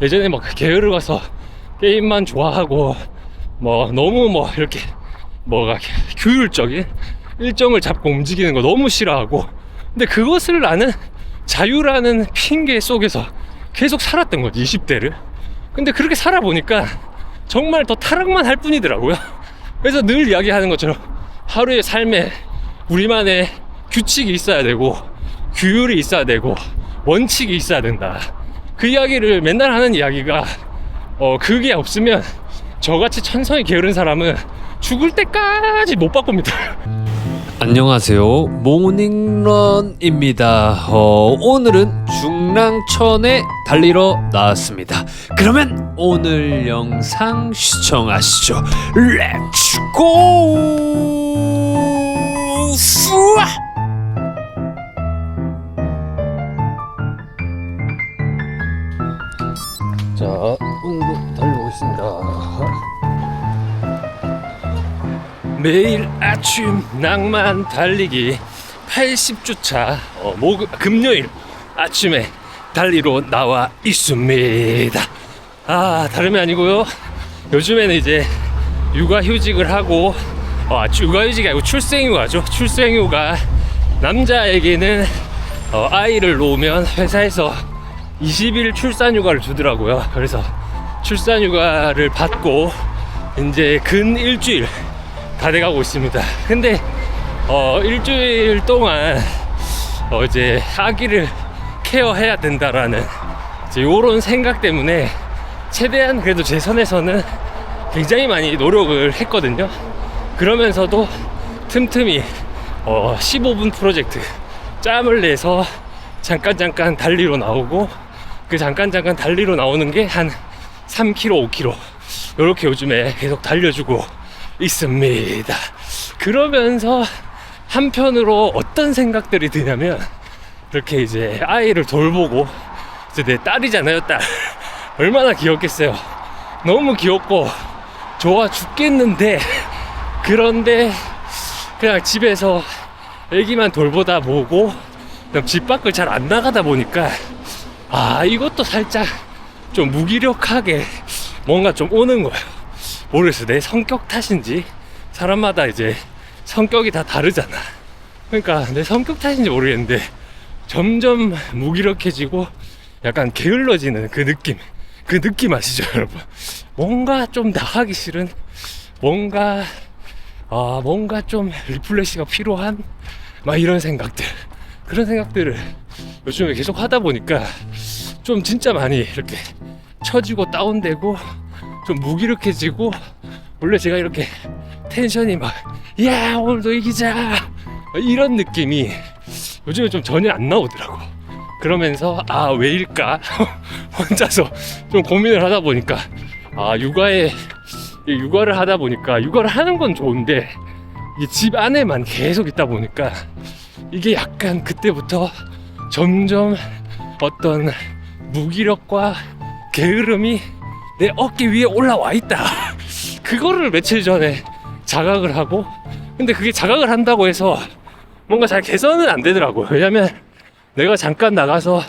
예전에 막 게으르 가서 게임만 좋아하고 뭐 너무 뭐 이렇게 뭐가 규율적인 일정을 잡고 움직이는 거 너무 싫어하고, 근데 그것을 나는 자유라는 핑계 속에서 계속 살았던 거지 20대를. 근데 그렇게 살아보니까 정말 더 타락만 할 뿐이더라고요. 그래서 늘 이야기하는 것처럼 하루의 삶에 우리만의 규칙이 있어야 되고 규율이 있어야 되고 원칙이 있어야 된다. 그 이야기를 맨날 하는 이야기가 그게 없으면 저같이 천성이 게으른 사람은 죽을 때까지 못 바꿉니다. 안녕하세요, 모닝런입니다. 오늘은 중랑천에 달리러 나왔습니다. 그러면 오늘 영상 시청하시죠. 렛츠고! 수아! 자, 운동 달리고 있습니다. 매일 아침 낭만 달리기 80주차 금요일 아침에 달리러 나와 있습니다. 다름이 아니고요, 요즘에는 이제 육아휴직을 하고 육아휴직이 아니고 출생휴가죠. 출생휴가, 남자에게는 아이를 놓으면 회사에서 20일 출산휴가를 주더라고요. 그래서 출산휴가를 받고 이제 근 일주일 다 돼가고 있습니다. 근데 일주일 동안 이제 아기를 케어해야 된다라는 이제 요런 생각 때문에 최대한 그래도 제 선에서는 굉장히 많이 노력을 했거든요. 그러면서도 틈틈이 15분 프로젝트 짬을 내서 잠깐 달리러 나오고, 그 잠깐 달리러 나오는 게 한 3km, 5km 요렇게 요즘에 계속 달려주고 있습니다. 그러면서 한편으로 어떤 생각들이 드냐면, 이렇게 이제 아이를 돌보고, 이제 내 딸이잖아요, 딸. 얼마나 귀엽겠어요. 너무 귀엽고 좋아 죽겠는데, 그런데 그냥 집에서 애기만 돌보다 보고 그냥 집 밖을 잘 안 나가다 보니까 이것도 살짝 좀 무기력하게 뭔가 좀 오는 거예요. 모르겠어, 내 성격 탓인지. 사람마다 이제 성격이 다 다르잖아. 그러니까 내 성격 탓인지 모르겠는데 점점 무기력해지고 약간 게을러지는 그 느낌 아시죠, 여러분? 뭔가 좀 나가기 싫은, 뭔가 좀 리플레시가 필요한 막 이런 생각들, 그런 생각들을 요즘에 계속 하다 보니까 좀 진짜 많이 이렇게 처지고 다운되고 좀 무기력해지고, 원래 제가 이렇게 텐션이 막 야 오늘도 이기자 이런 느낌이 요즘에 좀 전혀 안 나오더라고. 그러면서 왜일까 혼자서 좀 고민을 하다 보니까 육아를 하다 보니까, 육아를 하는 건 좋은데 이 집 안에만 계속 있다 보니까 이게 약간 그때부터 점점 어떤 무기력과 게으름이 내 어깨 위에 올라와 있다. 그거를 며칠 전에 자각을 하고, 근데 그게 자각을 한다고 해서 뭔가 잘 개선은 안 되더라고요. 왜냐면 내가 잠깐 나가서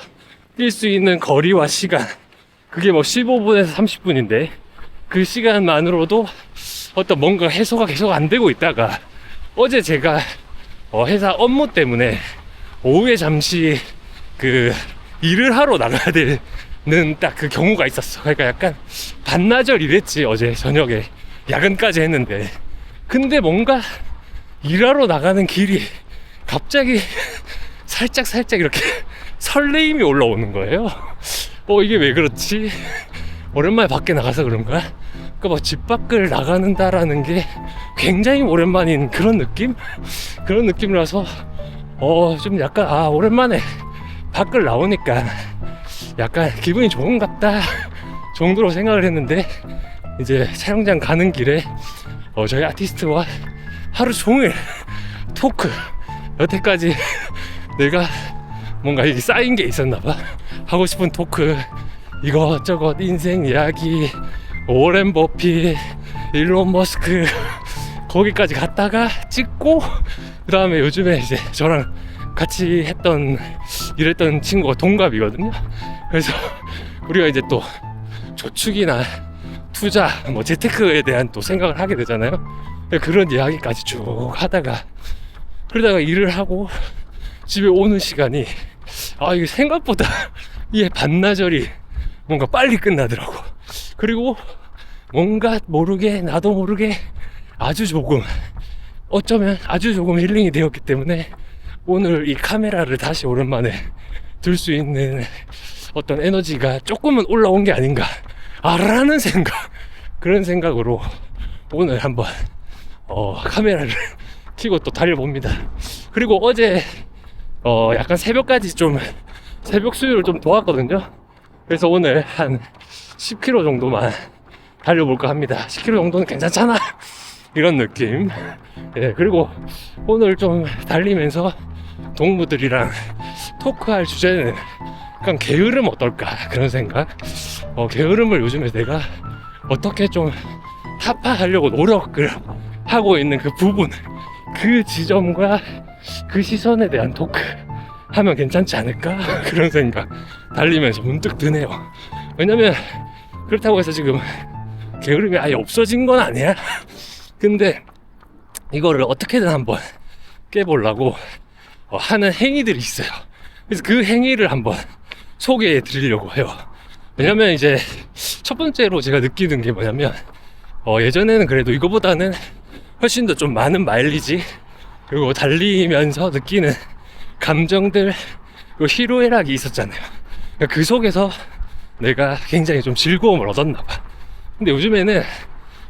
뛸 수 있는 거리와 시간, 그게 뭐 15분에서 30분인데 그 시간만으로도 어떤 뭔가 해소가 계속 안 되고 있다가, 어제 제가 회사 업무 때문에 오후에 잠시 그 일을 하러 나가야 되는 딱 그 경우가 있었어. 그러니까 약간 반나절 일했지, 어제 저녁에 야근까지 했는데. 근데 뭔가 일하러 나가는 길이 갑자기 살짝 이렇게 설레임이 올라오는 거예요. 이게 왜 그렇지? 오랜만에 밖에 나가서 그런가? 그러니까 뭐 집 밖을 나가는다라는 게 굉장히 오랜만인 그런 느낌이라서 좀 약간 오랜만에 밖을 나오니까 약간 기분이 좋은갑다 정도로 생각을 했는데, 이제 촬영장 가는 길에 저희 아티스트와 하루 종일 토크, 여태까지 내가 뭔가 이게 쌓인 게 있었나봐. 하고 싶은 토크 이것저것 인생 이야기, 오렌 버핏, 일론 머스크 거기까지 갔다가 찍고, 그 다음에 요즘에 이제 저랑 같이 일했던 친구가 동갑이거든요. 그래서 우리가 이제 또 저축이나 투자, 뭐 재테크에 대한 또 생각을 하게 되잖아요. 그런 이야기까지 쭉 하다가 그러다가 일을 하고 집에 오는 시간이 이게 생각보다 이게 반나절이 뭔가 빨리 끝나더라고. 그리고 뭔가 모르게 나도 모르게 아주 조금 어쩌면 아주 조금 힐링이 되었기 때문에 오늘 이 카메라를 다시 오랜만에 들 수 있는 어떤 에너지가 조금은 올라온 게 아닌가 라는 생각, 그런 생각으로 오늘 한번 카메라를 켜고 또 달려봅니다. 그리고 어제 약간 새벽까지 좀 새벽 수유를 좀 도왔거든요. 그래서 오늘 한 10km 정도만 달려볼까 합니다. 10km 정도는 괜찮잖아 이런 느낌. 예, 그리고 오늘 좀 달리면서 동무들이랑 토크할 주제는 약간 게으름 어떨까 그런 생각. 게으름을 요즘에 내가 어떻게 좀 타파하려고 노력을 하고 있는 그 부분, 그 지점과 그 시선에 대한 토크 하면 괜찮지 않을까 그런 생각 달리면서 문득 드네요. 왜냐면 그렇다고 해서 지금 게으름이 아예 없어진 건 아니야. 근데 이거를 어떻게든 한번 깨보려고 하는 행위들이 있어요. 그래서 그 행위를 한번 소개해 드리려고 해요. 왜냐면 이제 첫 번째로 제가 느끼는 게 뭐냐면 예전에는 그래도 이거보다는 훨씬 더 좀 많은 마일리지 그리고 달리면서 느끼는 감정들, 그리고 희로애락이 있었잖아요. 그 속에서 내가 굉장히 좀 즐거움을 얻었나 봐. 근데 요즘에는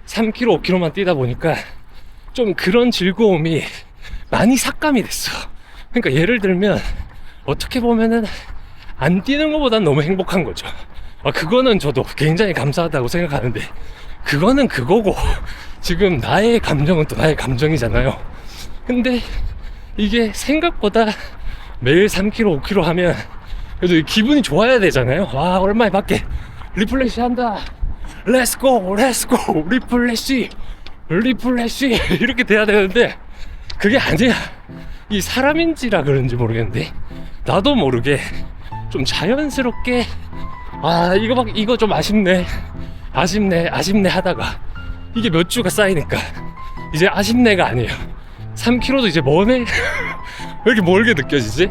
3km, 5km만 뛰다 보니까 좀 그런 즐거움이 많이 삭감이 됐어. 그러니까 예를 들면 어떻게 보면은 안 뛰는 것보단 너무 행복한 거죠. 그거는 저도 굉장히 감사하다고 생각하는데 그거는 그거고 지금 나의 감정은 또 나의 감정이잖아요. 근데 이게 생각보다 매일 3km, 5km 하면 그래도 기분이 좋아야 되잖아요. 와, 오랜만에 밖에 리플래시 한다. 렛츠고, 렛츠고, 리플래시, 리플래시 이렇게 돼야 되는데 그게 아니야. 이 사람인지라 그런지 모르겠는데 나도 모르게 좀 자연스럽게 이거 좀 아쉽네 하다가 이게 몇 주가 쌓이니까 이제 아쉽네가 아니에요. 3km도 이제 머네. 왜 이렇게 멀게 느껴지지?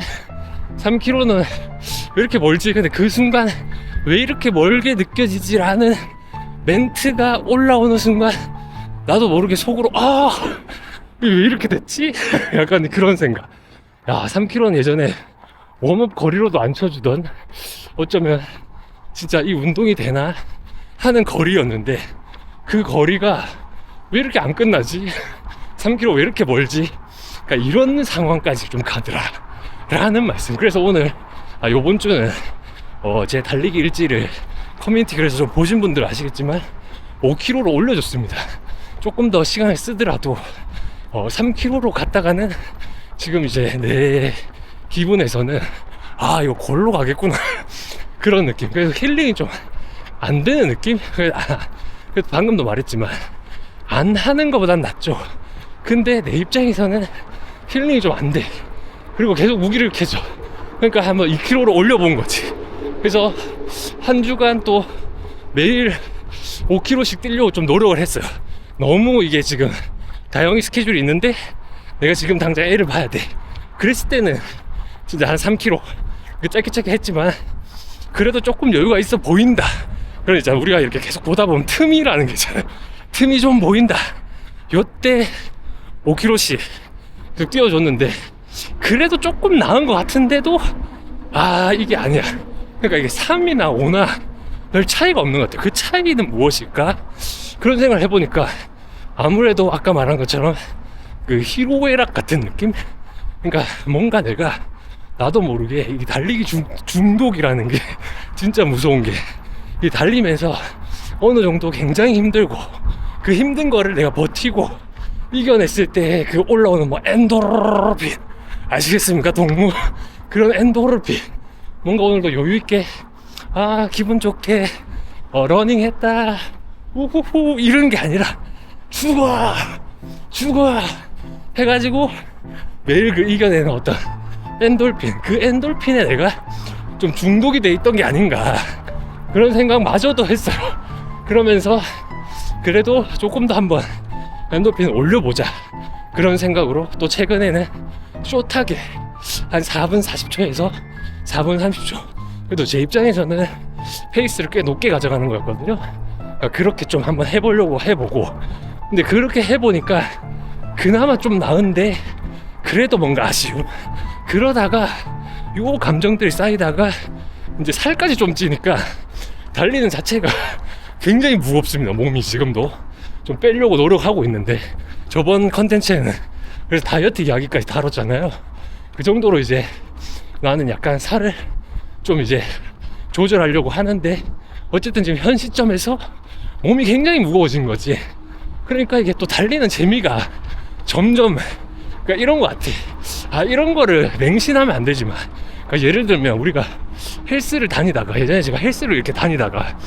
3km는 왜 이렇게 멀지? 근데 그 순간 왜 이렇게 멀게 느껴지지라는 멘트가 올라오는 순간 나도 모르게 속으로 왜 이렇게 됐지? 약간 그런 생각. 3km는 예전에 웜업 거리로도 안 쳐주던, 어쩌면 진짜 이 운동이 되나 하는 거리였는데 그 거리가 왜 이렇게 안 끝나지? 3km 왜 이렇게 멀지? 그러니까 이런 상황까지 좀 가더라 라는 말씀. 그래서 오늘 요번 주는 제 달리기 일지를 커뮤니티 글에서 좀 보신 분들 아시겠지만 5km로 올려줬습니다. 조금 더 시간을 쓰더라도 3km로 갔다가는 지금 이제 내 기분에서는 이거 골로 가겠구나 그런 느낌. 그래서 힐링이 좀 안 되는 느낌? 그래서 방금도 말했지만 안 하는 것보단 낫죠. 근데 내 입장에서는 힐링이 좀 안 돼. 그리고 계속 무기를 캐죠. 그러니까 한번 2km로 올려본 거지. 그래서 한 주간 또 매일 5km씩 뛰려고 좀 노력을 했어요. 너무 이게 지금 다영이 스케줄이 있는데 내가 지금 당장 애를 봐야 돼. 그랬을 때는 진짜 한 3km 짧게 했지만 그래도 조금 여유가 있어 보인다. 그러니까 우리가 이렇게 계속 보다 보면 틈이라는 게 있잖아요. 틈이 좀 보인다. 요때 5km씩 계속 뛰어줬는데 그래도 조금 나은 것 같은데도 이게 아니야. 그러니까 이게 3이나 5나 별 차이가 없는 것 같아요. 그 차이는 무엇일까? 그런 생각을 해보니까 아무래도 아까 말한 것처럼 그 희로애락 같은 느낌? 그러니까 뭔가 내가 나도 모르게 이 달리기 중독이라는 게 진짜 무서운 게, 이 달리면서 어느 정도 굉장히 힘들고 그 힘든 거를 내가 버티고 이겨냈을 때 그 올라오는 엔도르핀 아시겠습니까? 동무 그런 엔도르핀, 뭔가 오늘도 여유있게 기분 좋게 러닝했다 우후후 이런 게 아니라 죽어 해가지고 매일 그 이겨내는 어떤 엔돌핀, 그 엔돌핀에 내가 좀 중독이 돼 있던 게 아닌가 그런 생각마저도 했어요. 그러면서 그래도 조금 더 한번 엔도핀을 올려보자 그런 생각으로 또 최근에는 숏하게 한 4분 40초에서 4분 30초, 그래도 제 입장에서는 페이스를 꽤 높게 가져가는 거였거든요. 그러니까 그렇게 좀 한번 해보려고 해보고, 근데 그렇게 해보니까 그나마 좀 나은데 그래도 뭔가 아쉬움. 그러다가 요 감정들이 쌓이다가 이제 살까지 좀 찌니까 달리는 자체가 굉장히 무겁습니다. 몸이 지금도 좀 빼려고 노력하고 있는데, 저번 컨텐츠에는 그래서 다이어트 이야기까지 다뤘잖아요. 그 정도로 이제 나는 약간 살을 좀 이제 조절하려고 하는데, 어쨌든 지금 현 시점에서 몸이 굉장히 무거워진 거지. 그러니까 이게 또 달리는 재미가 점점, 그러니까 이런 거 같아. 아, 이런 거를 맹신하면 안 되지만, 그러니까 예를 들면 우리가 헬스를 다니다가, 예전에 제가 헬스를 이렇게 다니다가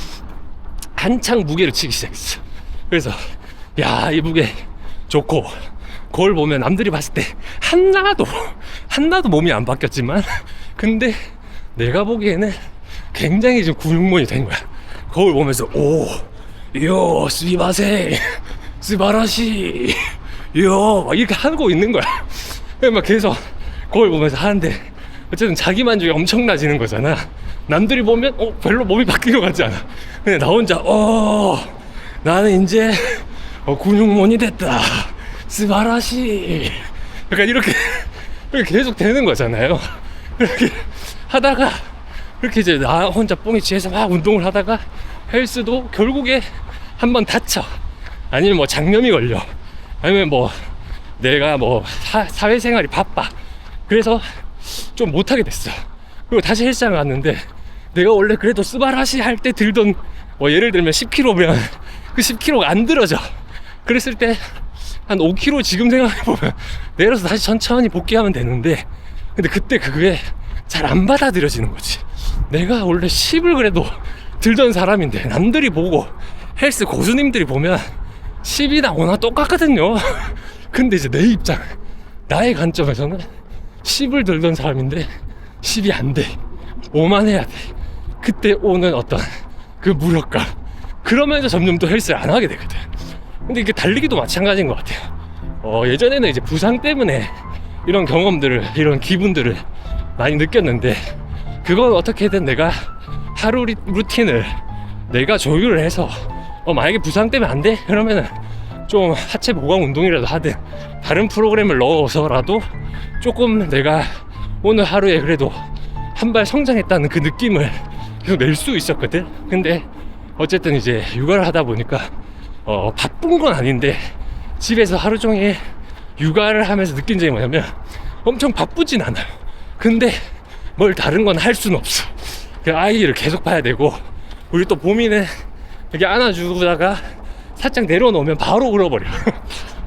한창 무게를 치기 시작했어. 그래서 야, 이 무게 좋고, 거울 보면 남들이 봤을 때 하나도 몸이 안 바뀌었지만, 근데 내가 보기에는 굉장히 좀 근육몬이 된 거야. 거울 보면서 요 스미마세 스바라시 요 막 이렇게 하고 있는 거야. 막 계속 거울 보면서 하는데, 어쨌든 자기 만족이 엄청나지는 거잖아. 남들이 보면 별로 몸이 바뀐 것 같지 않아. 근데 나 혼자 나는 이제 근육몬이 됐다 스바라시, 약간 이렇게 계속 되는 거잖아요. 그렇게 하다가 그렇게 이제 나 혼자 뽕이 취해서 막 운동을 하다가 헬스도 결국에 한번 다쳐, 아니면 뭐 장염이 걸려, 아니면 뭐 내가 뭐 사회생활이 바빠, 그래서 좀 못하게 됐어. 그리고 다시 헬스장을 갔는데, 내가 원래 그래도 스바라시 할 때 들던 뭐 예를 들면 10kg면 그 10kg가 안 들어져. 그랬을 때 한 5kg 지금 생각해보면 내려서 다시 천천히 복귀하면 되는데, 근데 그때 그게 잘 안 받아들여지는 거지. 내가 원래 10을 그래도 들던 사람인데, 남들이 보고 헬스 고수님들이 보면 10이나 5나 똑같거든요. 근데 이제 내 입장, 나의 관점에서는 10을 들던 사람인데 10이 안 돼, 5만 해야 돼. 그때 오는 어떤 그 무력감, 그러면서 점점 더 헬스를 안 하게 되거든. 근데 이게 달리기도 마찬가지인 것 같아요. 예전에는 이제 부상 때문에 이런 경험들을, 이런 기분들을 많이 느꼈는데, 그건 어떻게든 내가 하루 루틴을 내가 조율을 해서 만약에 부상 때문에 안 돼? 그러면은 좀 하체 보강 운동이라도 하든 다른 프로그램을 넣어서라도 조금 내가 오늘 하루에 그래도 한 발 성장했다는 그 느낌을 계속 낼 수 있었거든. 근데 어쨌든 이제 육아를 하다 보니까 바쁜 건 아닌데, 집에서 하루 종일 육아를 하면서 느낀 점이 뭐냐면, 엄청 바쁘진 않아요. 근데 뭘 다른 건 할 수는 없어. 그 아이를 계속 봐야 되고, 우리 또 봄이는 이렇게 안아주다가 살짝 내려놓으면 바로 울어버려.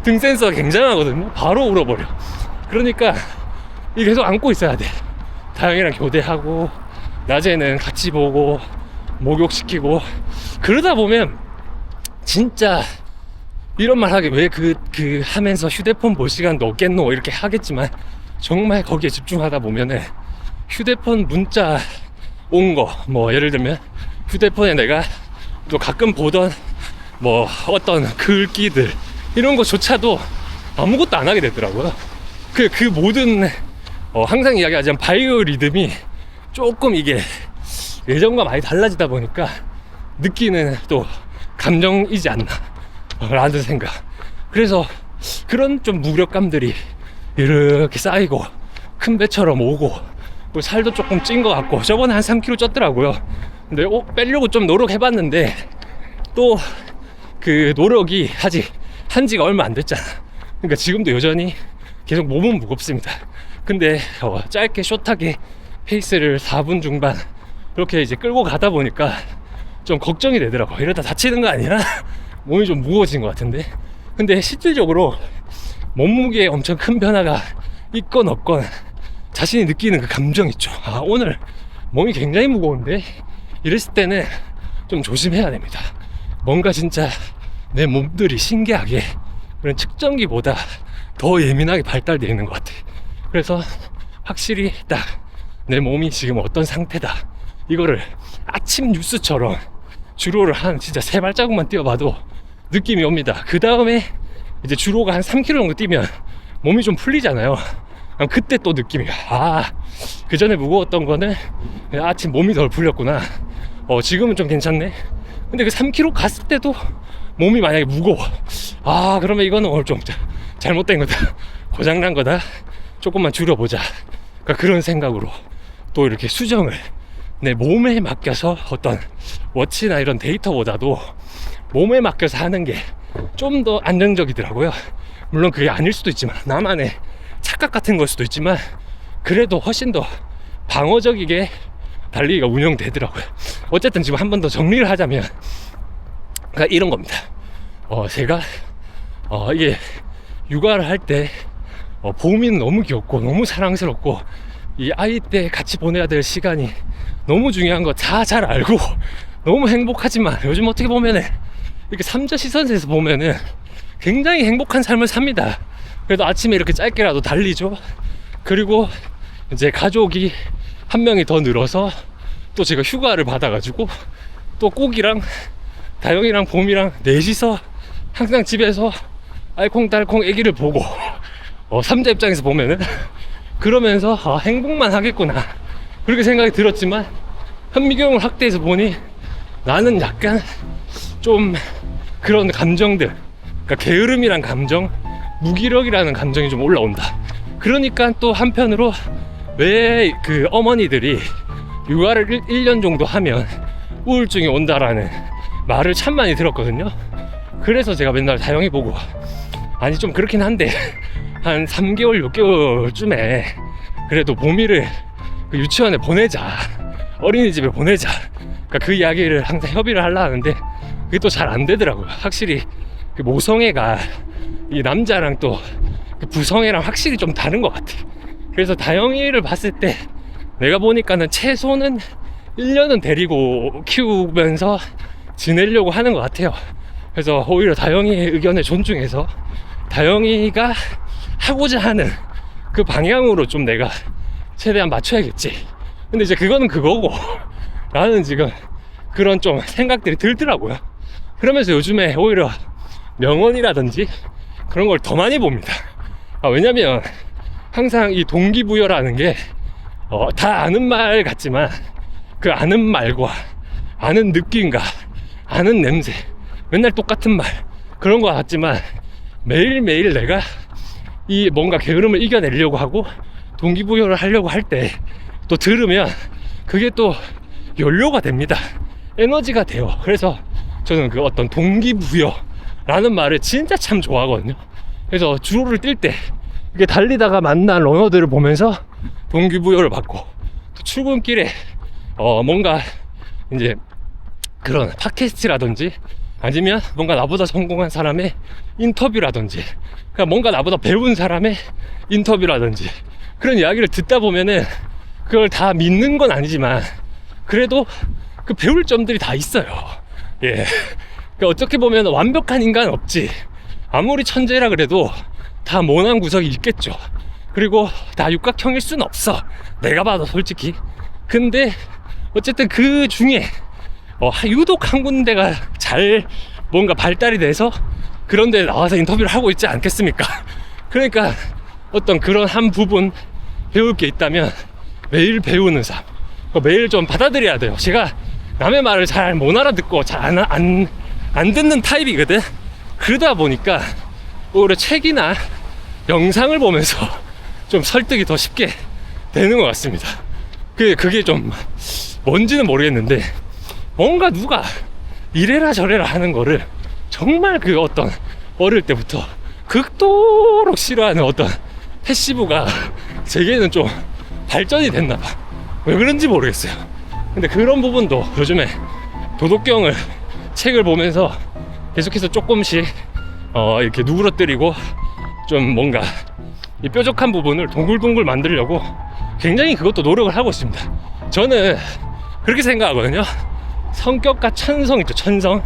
등 센서가 굉장하거든요. 바로 울어버려. 그러니까 이 계속 안고 있어야 돼. 다영이랑 교대하고, 낮에는 같이 보고 목욕시키고, 그러다 보면 진짜 이런 말 하게, 왜 그 하면서 휴대폰 볼 시간도 없겠노 이렇게 하겠지만, 정말 거기에 집중하다 보면은 휴대폰 문자 온 거, 뭐 예를 들면 휴대폰에 내가 또 가끔 보던 뭐 어떤 글귀들, 이런 거조차도 아무것도 안 하게 되더라고요. 그 모든 항상 이야기하지만 바이오 리듬이 조금 이게 예전과 많이 달라지다 보니까 느끼는 또 감정이지 않나 라는 생각. 그래서 그런 좀 무력감들이 이렇게 쌓이고 큰 배처럼 오고, 뭐 살도 조금 찐 것 같고, 저번에 한 3kg 쪘더라고요. 근데 빼려고 좀 노력해봤는데, 또 그 노력이 한 지가 얼마 안 됐잖아. 그러니까 지금도 여전히 계속 몸은 무겁습니다. 근데 짧게 숏하게 페이스를 4분 중반 그렇게 이제 끌고 가다 보니까 좀 걱정이 되더라고. 이러다 다치는 거 아니야? 몸이 좀 무거워진 것 같은데. 근데 실질적으로 몸무게에 엄청 큰 변화가 있건 없건 자신이 느끼는 그 감정 있죠. 아, 오늘 몸이 굉장히 무거운데, 이랬을 때는 좀 조심해야 됩니다. 뭔가 진짜 내 몸들이 신기하게 그런 측정기보다 더 예민하게 발달되어 있는 것 같아. 그래서 확실히 딱 내 몸이 지금 어떤 상태다, 이거를 아침 뉴스처럼 주로를 한 진짜 3발자국만 뛰어봐도 느낌이 옵니다. 그 다음에 이제 주로가 한 3km 정도 뛰면 몸이 좀 풀리잖아요. 그럼 그때 또 느낌이, 그 전에 무거웠던 거는 그냥 아침 몸이 덜 풀렸구나. 지금은 좀 괜찮네. 근데 그 3km 갔을 때도 몸이 만약에 무거워. 그러면 이거는 오늘 좀 잘못된 거다. 고장난 거다. 조금만 줄여보자. 그러니까 그런 생각으로 또 이렇게 수정을 내 몸에 맡겨서 어떤 워치나 이런 데이터보다도 몸에 맡겨서 하는 게 좀 더 안정적이더라고요. 물론 그게 아닐 수도 있지만, 나만의 착각 같은 걸 수도 있지만, 그래도 훨씬 더 방어적이게 달리기가 운영되더라고요. 어쨌든 지금 한 번 더 정리를 하자면, 그러니까 이런 겁니다. 제가 이게 육아를 할 때 보미는 너무 귀엽고 너무 사랑스럽고 이 아이 때 같이 보내야 될 시간이 너무 중요한 거 다 잘 알고 너무 행복하지만, 요즘 어떻게 보면은 이렇게 삼자 시선에서 보면은 굉장히 행복한 삶을 삽니다. 그래도 아침에 이렇게 짧게라도 달리죠. 그리고 이제 가족이 한 명이 더 늘어서 또 제가 휴가를 받아가지고 또 꼭이랑 다영이랑 봄이랑 넷이서 항상 집에서 알콩달콩 애기를 보고, 삼자 입장에서 보면은 그러면서 행복만 하겠구나 그렇게 생각이 들었지만, 현미경을 확대해서 보니 나는 약간 좀 그런 감정들, 그러니까 게으름이란 감정, 무기력이라는 감정이 좀 올라온다. 그러니까 또 한편으로 왜 그 어머니들이 육아를 1년 정도 하면 우울증이 온다라는 말을 참 많이 들었거든요. 그래서 제가 맨날 다영이 보고, 아니 좀 그렇긴 한데 한 3개월 6개월쯤에 그래도 봄이를 그 유치원에 보내자, 어린이집에 보내자, 그러니까 그 이야기를 항상 협의를 하려 하는데 그게 또 잘 안 되더라고요. 확실히 그 모성애가 이 남자랑 또 그 부성애랑 확실히 좀 다른 것 같아. 그래서 다영이를 봤을 때 내가 보니까는 최소는 1년은 데리고 키우면서 지내려고 하는 것 같아요. 그래서 오히려 다영이의 의견을 존중해서 다영이가 하고자 하는 그 방향으로 좀 내가 최대한 맞춰야겠지. 근데 이제 그거는 그거고 나는 지금 그런 좀 생각들이 들더라고요. 그러면서 요즘에 오히려 명언이라든지 그런 걸 더 많이 봅니다. 왜냐면 항상 이 동기부여라는 게 다 아는 말 같지만 그 아는 말과 아는 느낌과 아는 냄새, 맨날 똑같은 말 그런 거 같지만, 매일매일 내가 이 뭔가 게으름을 이겨내려고 하고 동기부여를 하려고 할 때 또 들으면 그게 또 연료가 됩니다. 에너지가 돼요. 그래서 저는 그 어떤 동기부여라는 말을 진짜 참 좋아하거든요. 그래서 주로를 뛸 때 이렇게 달리다가 만난 러너들을 보면서 동기부여를 받고, 또 출근길에 뭔가 이제 그런 팟캐스트라든지 아니면 뭔가 나보다 성공한 사람의 인터뷰라든지, 그러니까 뭔가 나보다 배운 사람의 인터뷰라든지 그런 이야기를 듣다 보면은 그걸 다 믿는 건 아니지만 그래도 그 배울 점들이 다 있어요. 예. 그러니까 어떻게 보면 완벽한 인간은 없지. 아무리 천재라 그래도 다 모난 구석이 있겠죠. 그리고 다 육각형일 수는 없어, 내가 봐도 솔직히. 근데 어쨌든 그 중에 유독 한 군데가 잘 뭔가 발달이 돼서 그런 데 나와서 인터뷰를 하고 있지 않겠습니까? 그러니까 어떤 그런 한 부분 배울 게 있다면 매일 배우는 삶, 매일 좀 받아들여야 돼요. 제가 남의 말을 잘 못 알아듣고 잘 안 듣는 타입이거든. 그러다 보니까 오히려 책이나 영상을 보면서 좀 설득이 더 쉽게 되는 것 같습니다. 그게 좀 뭔지는 모르겠는데, 뭔가 누가 이래라 저래라 하는 거를 정말 그 어떤 어릴 때부터 극도로 싫어하는 어떤 패시브가 제게는 좀 발전이 됐나봐. 왜 그런지 모르겠어요. 근데 그런 부분도 요즘에 도덕경을 책을 보면서 계속해서 조금씩 이렇게 누그러뜨리고 좀 뭔가 이 뾰족한 부분을 동글동글 만들려고 굉장히 그것도 노력을 하고 있습니다. 저는 그렇게 생각하거든요. 성격과 천성 있죠, 천성.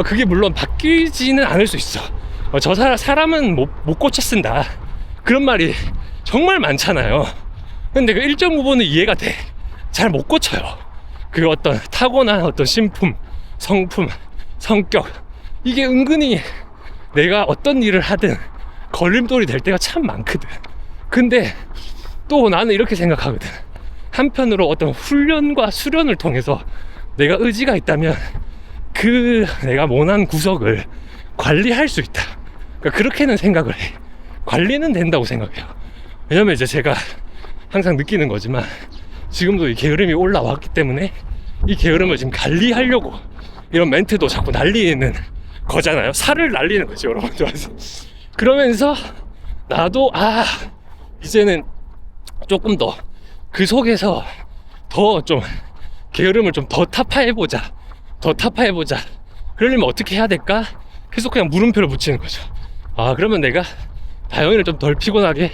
그게 물론 바뀌지는 않을 수 있어. 저 사람은 못 고쳐 쓴다, 그런 말이 정말 많잖아요. 근데 그 일정 부분은 이해가 돼. 잘 못 고쳐요. 그 어떤 타고난 어떤 신품, 성품, 성격, 이게 은근히 내가 어떤 일을 하든 걸림돌이 될 때가 참 많거든. 근데 또 나는 이렇게 생각하거든. 한편으로 어떤 훈련과 수련을 통해서 내가 의지가 있다면 그 내가 모난 구석을 관리할 수 있다. 그러니까 그렇게는 생각을 해. 관리는 된다고 생각해요. 왜냐면 이제 제가 항상 느끼는 거지만 지금도 이 게으름이 올라왔기 때문에 이 게으름을 지금 관리하려고 이런 멘트도 자꾸 날리는 거잖아요. 살을 날리는 거지, 여러분. 그러면서 나도 이제는 조금 더 그 속에서 더 좀 게으름을 좀 더 타파해보자. 그러려면 어떻게 해야 될까? 계속 그냥 물음표를 붙이는 거죠. 그러면 내가 다영이를 좀 덜 피곤하게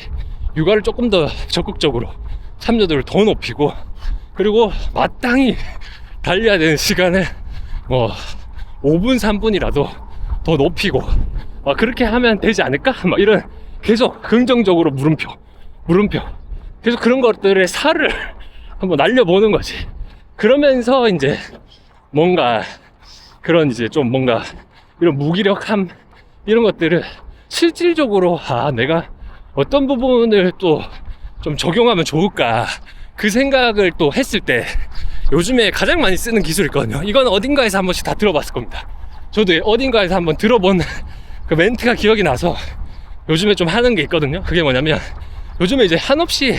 육아를 조금 더 적극적으로 참여도를 더 높이고, 그리고 마땅히 달려야 되는 시간을 뭐 5분 3분이라도 더 높이고 그렇게 하면 되지 않을까? 막 이런 계속 긍정적으로 물음표 계속 그런 것들의 살을 한번 날려보는 거지. 그러면서 이제 뭔가 그런 이제 좀 뭔가 이런 무기력함 이런 것들을 실질적으로 내가 어떤 부분을 또 좀 적용하면 좋을까 그 생각을 또 했을 때 요즘에 가장 많이 쓰는 기술이 있거든요. 이건 어딘가에서 한 번씩 다 들어봤을 겁니다. 저도 어딘가에서 한번 들어본 그 멘트가 기억이 나서 요즘에 좀 하는 게 있거든요. 그게 뭐냐면 요즘에 이제 한없이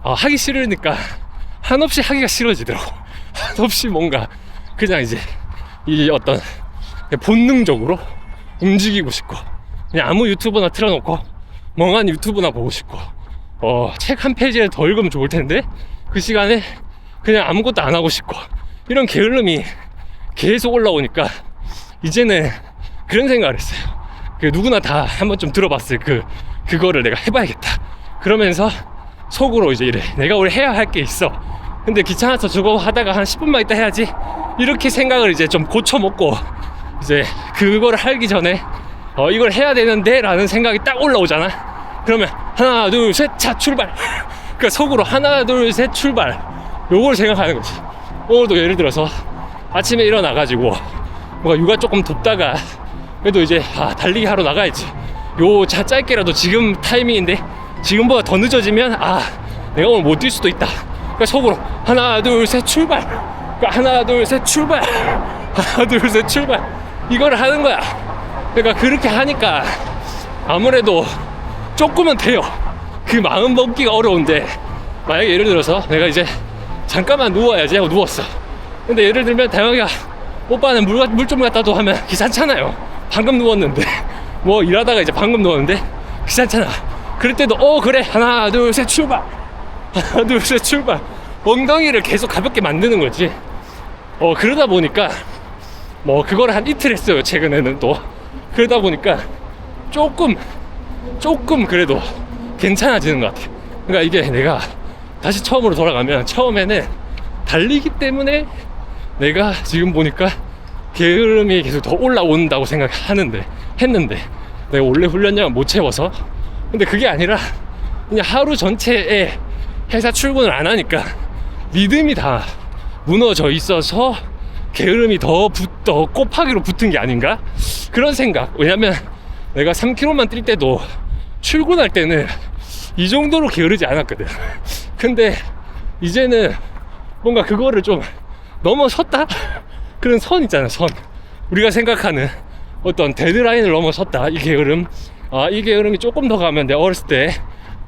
하기 싫으니까 한없이 하기가 싫어지더라고. 한없이 뭔가 그냥 이제 이 어떤 본능적으로 움직이고 싶고 그냥 아무 유튜브나 틀어놓고 멍한 유튜브나 보고 싶고 책 한 페이지를 더 읽으면 좋을 텐데 그 시간에 그냥 아무것도 안 하고 싶고 이런 게으름이 계속 올라오니까 이제는 그런 생각을 했어요. 누구나 다 한 번쯤 들어봤을 그거를 내가 해봐야겠다. 그러면서 속으로 이제 이래, 내가 오늘 해야 할 게 있어. 근데 귀찮아서 저거 하다가 한 10분만 있다 해야지. 이렇게 생각을 이제 좀 고쳐먹고 이제 그거를 하기 전에 이걸 해야 되는데 라는 생각이 딱 올라오잖아. 그러면 하나 둘 셋 차 출발. 그러니까 속으로 하나 둘 셋 출발 요걸 생각하는 거지. 오늘도 예를 들어서 아침에 일어나가지고 뭔가 육아 조금 돕다가 그래도 이제 달리기 하러 나가야지. 요 짧게라도 지금 타이밍인데 지금보다 더 늦어지면 내가 오늘 못 뛸 수도 있다. 그러니까 속으로 하나 둘 셋 출발. 그러니까 하나 둘 셋 출발. 하나 둘 셋 출발. 이거를 하는 거야. 그러니까 그렇게 하니까 아무래도 조금은 돼요. 그 마음 먹기가 어려운데 만약에 예를 들어서 내가 이제 잠깐만 누워야지 하고 누웠어. 근데 예를 들면 다영이가 오빠는 물 좀 갖다 둬 하면 귀찮잖아요. 방금 누웠는데 뭐 일하다가 이제 방금 누웠는데 귀찮잖아. 그럴 때도 그래 하나 둘 셋 출발. 하나 둘 셋 출발. 엉덩이를 계속 가볍게 만드는 거지. 그러다 보니까 뭐 그걸 한 이틀 했어요. 최근에는 또 그러다 보니까 조금 그래도 괜찮아지는 것 같아요. 그러니까 이게 내가 다시 처음으로 돌아가면 처음에는 달리기 때문에 내가 지금 보니까 게으름이 계속 더 올라온다고 했는데 내가 원래 훈련량을 못 채워서. 근데 그게 아니라 그냥 하루 전체에 회사 출근을 안 하니까 리듬이 다 무너져 있어서 게으름이 더 곱하기로 붙은 게 아닌가 그런 생각. 왜냐면 내가 3km만 뛸 때도 출근할 때는 이 정도로 게으르지 않았거든. 근데 이제는 뭔가 그거를 좀 넘어섰다? 그런 선 있잖아, 선. 우리가 생각하는 어떤 데드라인을 넘어섰다. 이 게으름. 이 게으름이 조금 더 가면 내가 어렸을 때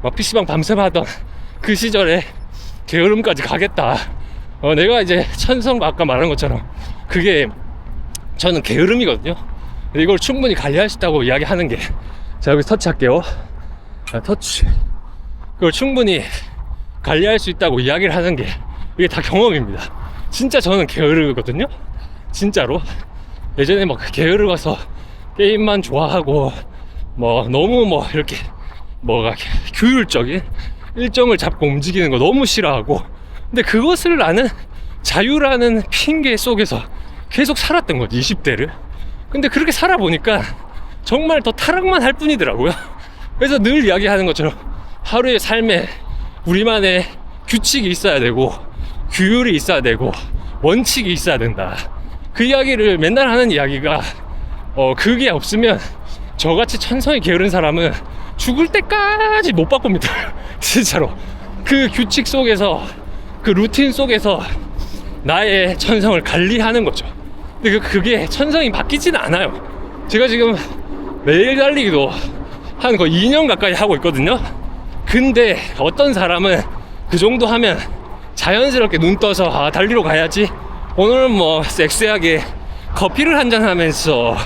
막 PC방 밤샘 하던 그 시절에 게으름까지 가겠다. 내가 이제 천성 아까 말한 것처럼 그게 저는 게으름이거든요. 이걸 충분히 관리할 수 있다고 이야기하는 게, 자 여기 터치할게요. 터치. 그걸 충분히 관리할 수 있다고 이야기를 하는 게 이게 다 경험입니다. 진짜 저는 게으르거든요. 진짜로. 예전에 막 게으르가서 게임만 좋아하고 너무 이렇게 규율적인 일정을 잡고 움직이는 거 너무 싫어하고, 근데 그것을 나는 자유라는 핑계 속에서 계속 살았던 거지, 20대를. 근데 그렇게 살아보니까 정말 더 타락만 할 뿐이더라고요. 그래서 늘 이야기하는 것처럼 하루의 삶에 우리만의 규칙이 있어야 되고 규율이 있어야 되고 원칙이 있어야 된다. 그 이야기를 맨날 하는 이야기가 그게 없으면 저같이 천성이 게으른 사람은 죽을 때까지 못 바꿉니다. 진짜로. 그 규칙 속에서, 그 루틴 속에서 나의 천성을 관리하는 거죠. 근데 그게 천성이 바뀌지는 않아요. 제가 지금 매일 달리기도 한 거의 2년 가까이 하고 있거든요. 근데 어떤 사람은 그 정도 하면 자연스럽게 눈 떠서 달리러 가야지, 오늘은 뭐 섹시하게 커피를 한잔 하면서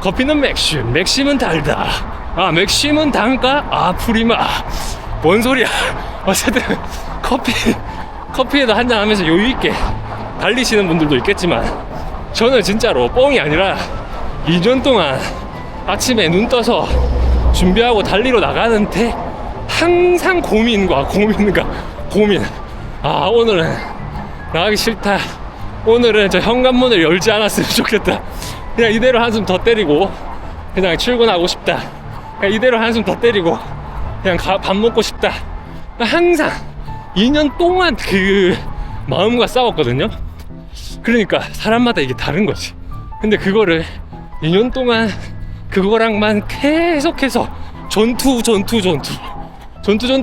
커피는 맥심은 달다, 맥심은 단가, 프리마, 뭔 소리야. 어쨌든 커피에도 한잔 하면서 여유있게 달리시는 분들도 있겠지만, 저는 진짜로 뻥이 아니라 2년 동안 아침에 눈 떠서 준비하고 달리러 나가는데 항상 고민. 오늘은 나가기 싫다. 오늘은 저 현관문을 열지 않았으면 좋겠다. 그냥 이대로 한숨 더 때리고 그냥 출근하고 싶다. 그냥 이대로 한숨 더 때리고 그냥 밥 먹고 싶다. 항상 2년 동안 그 마음과 싸웠거든요. 그러니까 사람마다 이게 다른 거지. 근데 그거를 2년 동안 그거랑만 계속해서 전투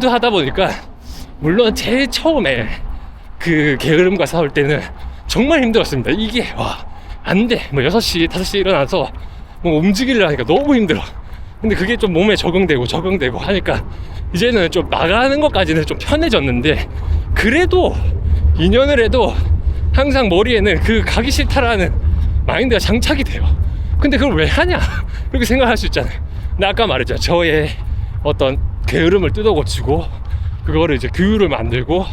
하다 보니까, 물론 제일 처음에 그 게으름과 싸울 때는 정말 힘들었습니다. 이게 안 돼. 뭐 6시, 5시에 일어나서 뭐 움직이려니까 너무 힘들어. 근데 그게 좀 몸에 적응되고 하니까 이제는 좀 나가는 것까지는 좀 편해졌는데, 그래도 2년을 해도 항상 머리에는 그 가기 싫다라는 마인드가 장착이 돼요. 근데 그걸 왜 하냐? 그렇게 생각할 수 있잖아요. 근데 아까 말했죠. 저의 어떤 게으름을 뜯어고치고 그거를 이제 규율을 만들고,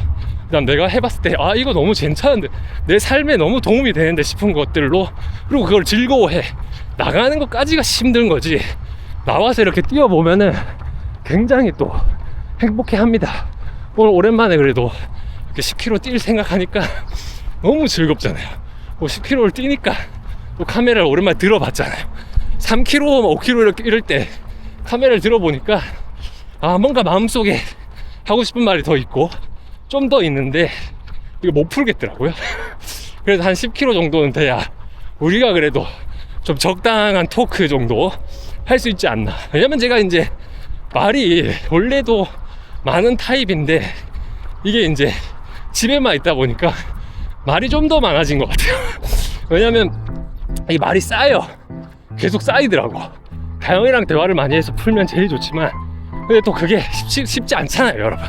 그다음 내가 해봤을 때 이거 너무 괜찮은데, 내 삶에 너무 도움이 되는데 싶은 것들로, 그리고 그걸 즐거워해 나가는 것까지가 힘든 거지, 나와서 이렇게 뛰어보면은 굉장히 또 행복해합니다. 오늘 오랜만에 그래도 이렇게 10km 뛸 생각하니까 너무 즐겁잖아요. 10km를 뛰니까 또 카메라를 오랜만에 들어봤잖아요. 3km, 5km 이럴 때 카메라를 들어보니까 뭔가 마음속에 하고 싶은 말이 더 있고 좀 더 있는데 이거 못 풀겠더라고요. 그래서 한 10km 정도는 돼야 우리가 그래도 좀 적당한 토크 정도 할 수 있지 않나. 왜냐면 제가 이제 말이 원래도 많은 타입인데, 이게 이제 집에만 있다 보니까 말이 좀 더 많아진 것 같아요. 왜냐면 이 말이 쌓여. 계속 쌓이더라고. 다영이랑 대화를 많이 해서 풀면 제일 좋지만, 근데 또 그게 쉽지 않잖아요, 여러분.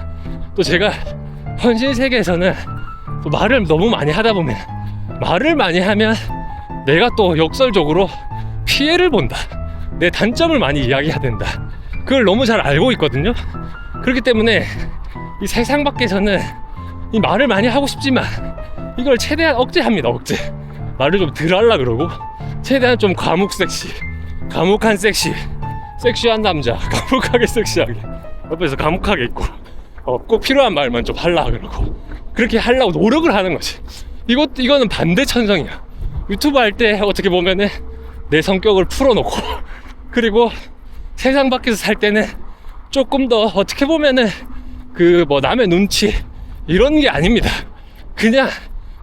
또 제가 현실 세계에서는 또 말을 너무 많이 하다 보면, 말을 많이 하면 내가 또 역설적으로 피해를 본다, 내 단점을 많이 이야기해야 된다, 그걸 너무 잘 알고 있거든요. 그렇기 때문에 이 세상 밖에서는 이 말을 많이 하고 싶지만 이걸 최대한 억제합니다. 말을 좀 덜 하려 그러고, 최대한 좀 과묵한 섹시한 남자, 과묵하게 섹시하게 옆에서 과묵하게 있고, 꼭 필요한 말만 좀 하려고 그러고, 그렇게 하려고 노력을 하는 거지. 이거는 반대 천성이야. 유튜브 할 때 어떻게 보면은 내 성격을 풀어놓고, 그리고 세상 밖에서 살 때는 조금 더 어떻게 보면은 그 뭐 남의 눈치 이런 게 아닙니다. 그냥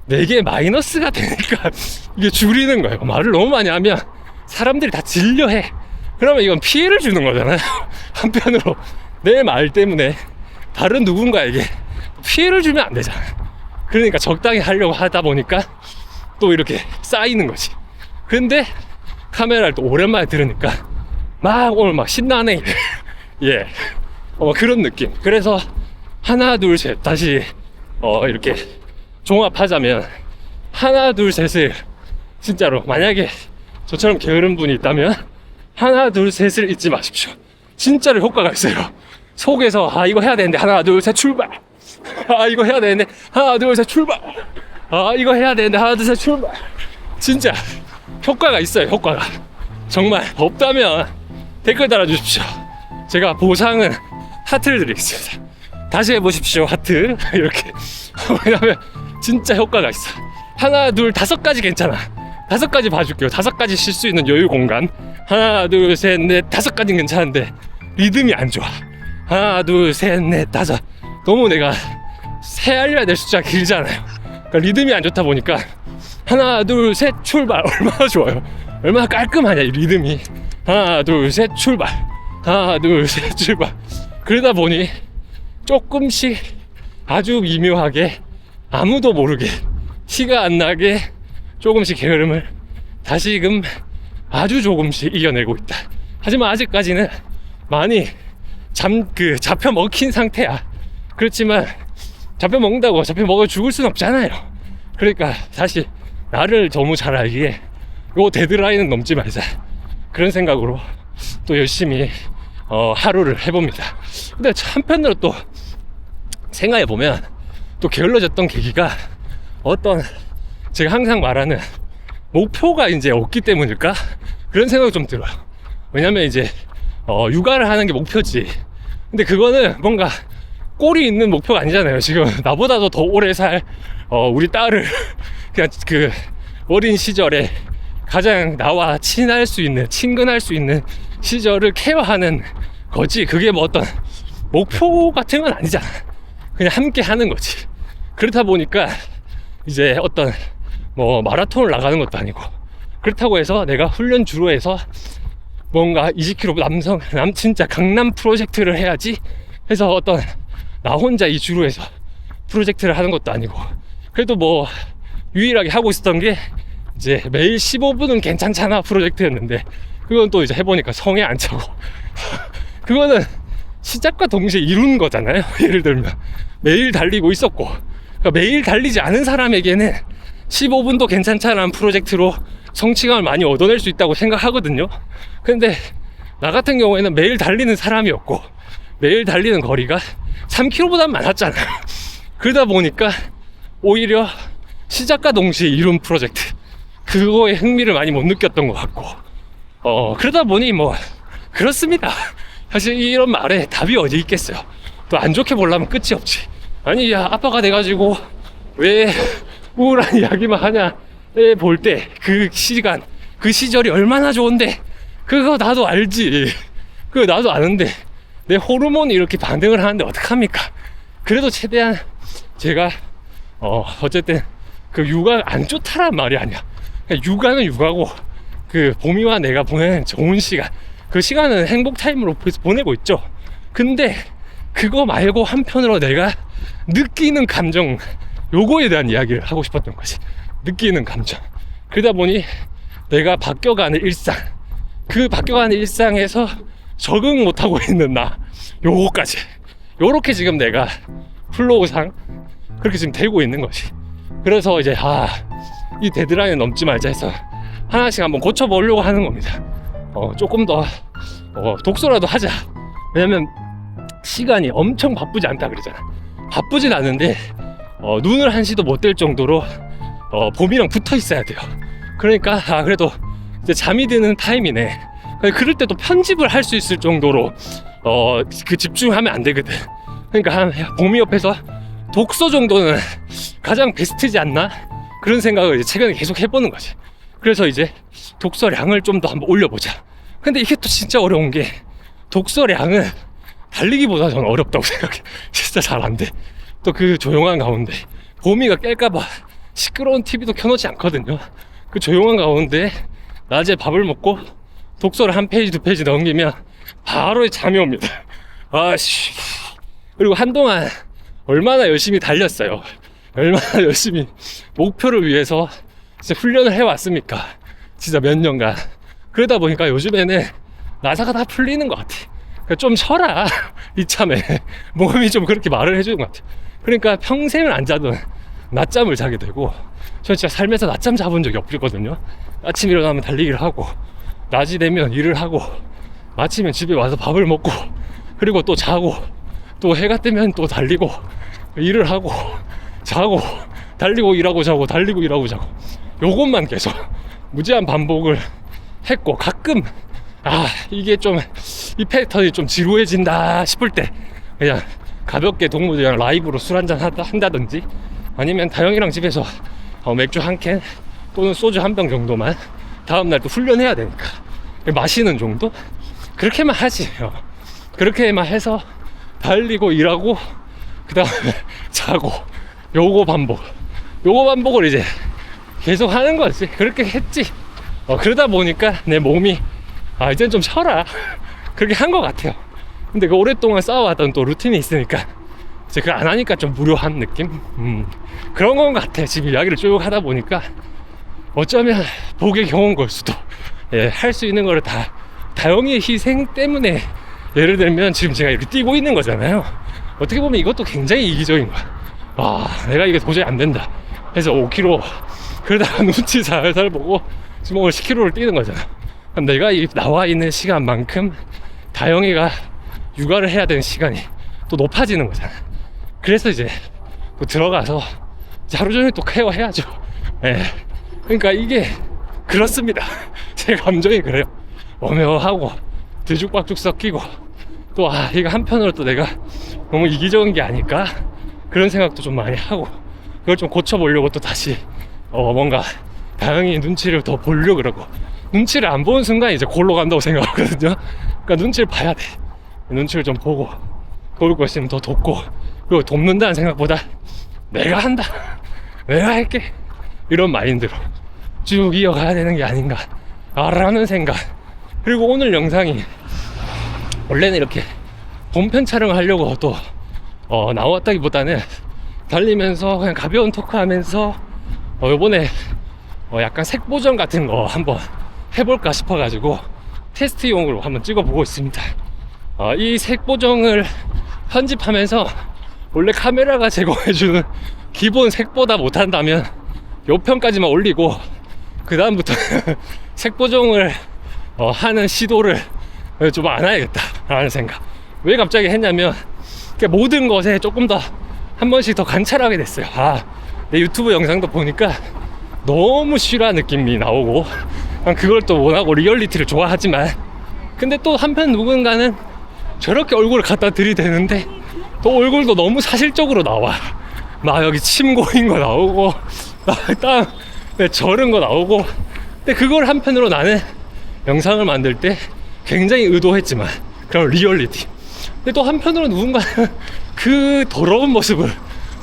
내게 마이너스가 되니까 이게 줄이는 거예요. 말을 너무 많이 하면 사람들이 다 질려해. 그러면 이건 피해를 주는 거잖아요. 한편으로 내 말 때문에 다른 누군가에게 피해를 주면 안 되잖아. 그러니까 적당히 하려고 하다 보니까 또 이렇게 쌓이는 거지. 근데 카메라를 또 오랜만에 들으니까 오늘 막 신나네. 예. 그런 느낌. 그래서 하나 둘 셋 다시 이렇게 종합하자면, 하나 둘 셋을 진짜로, 만약에 저처럼 게으른 분이 있다면 하나 둘 셋을 잊지 마십시오. 진짜로 효과가 있어요. 속에서 이거 해야 되는데 하나 둘 셋 출발, 이거 해야 되는데 하나 둘 셋 출발, 이거 해야 되는데 하나 둘 셋 출발. 진짜 효과가 있어요. 효과가. 정말 없다면 댓글 달아주십시오. 제가 보상은 하트를 드리겠습니다. 다시 해보십시오, 하트. 이렇게. 왜냐면 진짜 효과가 있어. 하나 둘 5가지 괜찮아. 5가지 봐줄게요. 5가지 쉴 수 있는 여유 공간. 하나 둘 셋 넷 5가지는 괜찮은데 리듬이 안 좋아. 하나 둘 셋 넷 5. 너무 내가 세알려야 될 숫자가 길잖아요. 그러니까 리듬이 안 좋다 보니까 하나 둘 셋 출발. 얼마나 좋아요. 얼마나 깔끔하냐 이 리듬이. 하나 둘 셋 출발. 하나 둘 셋 출발. 그러다 보니 조금씩 아주 미묘하게 아무도 모르게 티가 안 나게 조금씩 게으름을 다시금 아주 조금씩 이겨내고 있다. 하지만 아직까지는 많이 잡혀 먹힌 상태야. 그렇지만 잡혀 먹는다고 잡혀 먹어 죽을 순 없잖아요. 그러니까 사실 나를 너무 잘 알기에 요 데드라인은 넘지 말자, 그런 생각으로 또 열심히 하루를 해봅니다. 근데 한편으로 또 생각해보면 또 게을러졌던 계기가 어떤 제가 항상 말하는 목표가 이제 없기 때문일까? 그런 생각이 좀 들어요. 왜냐면 이제 육아를 하는 게 목표지. 근데 그거는 뭔가 꼴이 있는 목표가 아니잖아요. 지금 나보다도 더 오래 살 우리 딸을 그냥 그 어린 시절에 가장 나와 친할 수 있는, 친근할 수 있는 시절을 케어하는 거지. 그게 뭐 어떤 목표 같은 건 아니잖아. 그냥 함께 하는 거지. 그렇다 보니까 이제 어떤 뭐 마라톤을 나가는 것도 아니고, 그렇다고 해서 내가 훈련 주로 해서 뭔가 20km 진짜 강남 프로젝트를 해야지 해서 어떤 나 혼자 이 주로 해서 프로젝트를 하는 것도 아니고, 그래도 뭐 유일하게 하고 있었던 게 이제 매일 15분은 괜찮잖아 프로젝트였는데, 그건 또 이제 해보니까 성에 안 차고 그거는 시작과 동시에 이룬 거잖아요. 예를 들면 매일 달리고 있었고, 그러니까 매일 달리지 않은 사람에게는 15분도 괜찮잖아 프로젝트로 성취감을 많이 얻어낼 수 있다고 생각하거든요. 근데 나 같은 경우에는 매일 달리는 사람이었고, 매일 달리는 거리가 3km보다 많았잖아요. 그러다 보니까 오히려 시작과 동시에 이룬 프로젝트, 그거에 흥미를 많이 못 느꼈던 것 같고, 그러다 보니 뭐 그렇습니다. 사실 이런 말에 답이 어디 있겠어요. 또 안 좋게 보려면 끝이 없지. 아니 야 아빠가 돼가지고 왜 우울한 이야기만 하냐 볼 때 그 시간, 그 시절이 얼마나 좋은데, 그거 나도 알지. 그거 나도 아는데 내 호르몬이 이렇게 반응을 하는데 어떡합니까? 그래도 최대한 제가 어쨌든 그 육아가 안 좋다란 말이 아니야. 육아는 육아고, 그 봄이와 내가 보내는 좋은 시간, 그 시간은 행복 타임으로 보내고 있죠. 근데 그거 말고 한편으로 내가 느끼는 감정, 요거에 대한 이야기를 하고 싶었던 거지. 느끼는 감정. 그러다 보니 내가 바뀌어가는 일상, 그 바뀌어가는 일상에서 적응 못하고 있는 나, 요거까지, 요렇게 지금 내가 플로우상 그렇게 지금 되고 있는 거지. 그래서 이제 이 데드라인 넘지 말자 해서 하나씩 한번 고쳐보려고 하는 겁니다. 조금 더 독서라도 하자. 왜냐면 시간이 엄청 바쁘지 않다 그러잖아. 바쁘진 않은데 눈을 한시도 못 뗄 정도로 봄이랑 붙어 있어야 돼요. 그러니까 그래도 이제 잠이 드는 타임이네. 그럴 때 또 편집을 할 수 있을 정도로 그 집중하면 안 되거든. 그러니까 봄이 옆에서 독서 정도는 가장 베스트지 않나, 그런 생각을 이제 최근에 계속 해보는 거지. 그래서 이제 독서량을 좀 더 한번 올려보자. 근데 이게 또 진짜 어려운 게, 독서량은 달리기보다 저는 어렵다고 생각해. 진짜 잘 안 돼. 또 그 조용한 가운데 봄이가 깰까봐 시끄러운 TV도 켜놓지 않거든요. 그 조용한 가운데 낮에 밥을 먹고 독서를 한 페이지 두 페이지 넘기면 바로 잠이 옵니다. 아씨. 그리고 한동안 얼마나 열심히 달렸어요. 얼마나 열심히 목표를 위해서 진짜 훈련을 해왔습니까? 진짜 몇 년간. 그러다 보니까 요즘에는 나사가 다 풀리는 것 같아. 그러니까 좀 쉬어라 이참에. 몸이 좀 그렇게 말을 해주는 것 같아. 그러니까 평생을 안 자던 낮잠을 자게 되고, 저 진짜 살면서 낮잠 자본 적이 없거든요. 아침 일어나면 달리기를 하고, 낮이 되면 일을 하고, 마치면 집에 와서 밥을 먹고, 그리고 또 자고, 또 해가 뜨면 또 달리고, 일을 하고, 자고, 달리고 일하고 자고, 달리고 일하고 자고, 요것만 계속 무제한 반복을 했고, 가끔 이게 좀 이 패턴이 좀 지루해진다 싶을 때 그냥 가볍게 동무들이랑 라이브로 술 한잔 한다든지, 아니면 다영이랑 집에서 맥주 한 캔 또는 소주 한 병 정도만, 다음날 또 훈련해야 되니까 마시는 정도? 그렇게만 하지. 그렇게만 해서 달리고 일하고 그 다음에 자고, 요거 반복을 이제 계속 하는 거지. 그렇게 했지. 그러다 보니까 내 몸이 이젠 좀 쉬어라 그렇게 한 것 같아요. 근데 그 오랫동안 쌓아왔던 또 루틴이 있으니까 이제 그걸 안 하니까 좀 무료한 느낌? 그런 건 같아. 지금 이야기를 쭉 하다 보니까 어쩌면 복의 경우인 걸 수도. 할 수 있는 거를 다영이의 희생 때문에, 예를 들면 지금 제가 이렇게 뛰고 있는 거잖아요. 어떻게 보면 이것도 굉장히 이기적인 거야. 내가 이게 도저히 안 된다 해서 5km 그러다가 눈치 살살 보고 지금 오늘 10km를 뛰는 거잖아. 그럼 내가 나와 있는 시간만큼 다영이가 육아를 해야 되는 시간이 또 높아지는 거잖아. 그래서 이제 또 들어가서 이제 하루 종일 또 케어해야죠. 그러니까 이게 그렇습니다. 제 감정이 그래요. 오묘하고 뒤죽박죽 섞이고 또 이거 한편으로 또 내가 너무 이기적인 게 아닐까 그런 생각도 좀 많이 하고, 그걸 좀 고쳐보려고 또 다시 뭔가 다영이 눈치를 더 보려고 그러고, 눈치를 안 보는 순간 이제 골로 간다고 생각하거든요. 그러니까 눈치를 봐야 돼. 눈치를 좀 보고 도울 거 있으면 더 돕고, 그리고 돕는다는 생각보다 내가 한다, 내가 할게, 이런 마인드로 쭉 이어가야 되는 게 아닌가 라는 생각. 그리고 오늘 영상이 원래는 이렇게 본편 촬영을 하려고 또 나왔다기보다는 달리면서 그냥 가벼운 토크 하면서 요번에 약간 색보정 같은 거 한번 해볼까 싶어가지고 테스트용으로 한번 찍어보고 있습니다. 이 색보정을 편집하면서 원래 카메라가 제공해주는 기본 색보다 못한다면 요 편까지만 올리고 그 다음부터 색보정을 하는 시도를 좀 안 해야겠다 라는 생각. 왜 갑자기 했냐면 모든 것에 조금 더 한 번씩 더 관찰하게 됐어요. 내 유튜브 영상도 보니까 너무 실화 느낌이 나오고, 그걸 또 원하고 리얼리티를 좋아하지만, 근데 또 한편 누군가는 저렇게 얼굴을 갖다 들이대는데 또 얼굴도 너무 사실적으로 나와. 막 여기 침 고인 거 나오고 땀 저른 거 나오고. 근데 그걸 한편으로 나는 영상을 만들 때 굉장히 의도했지만 그런 리얼리티. 근데 또 한편으로 누군가는 그 더러운 모습을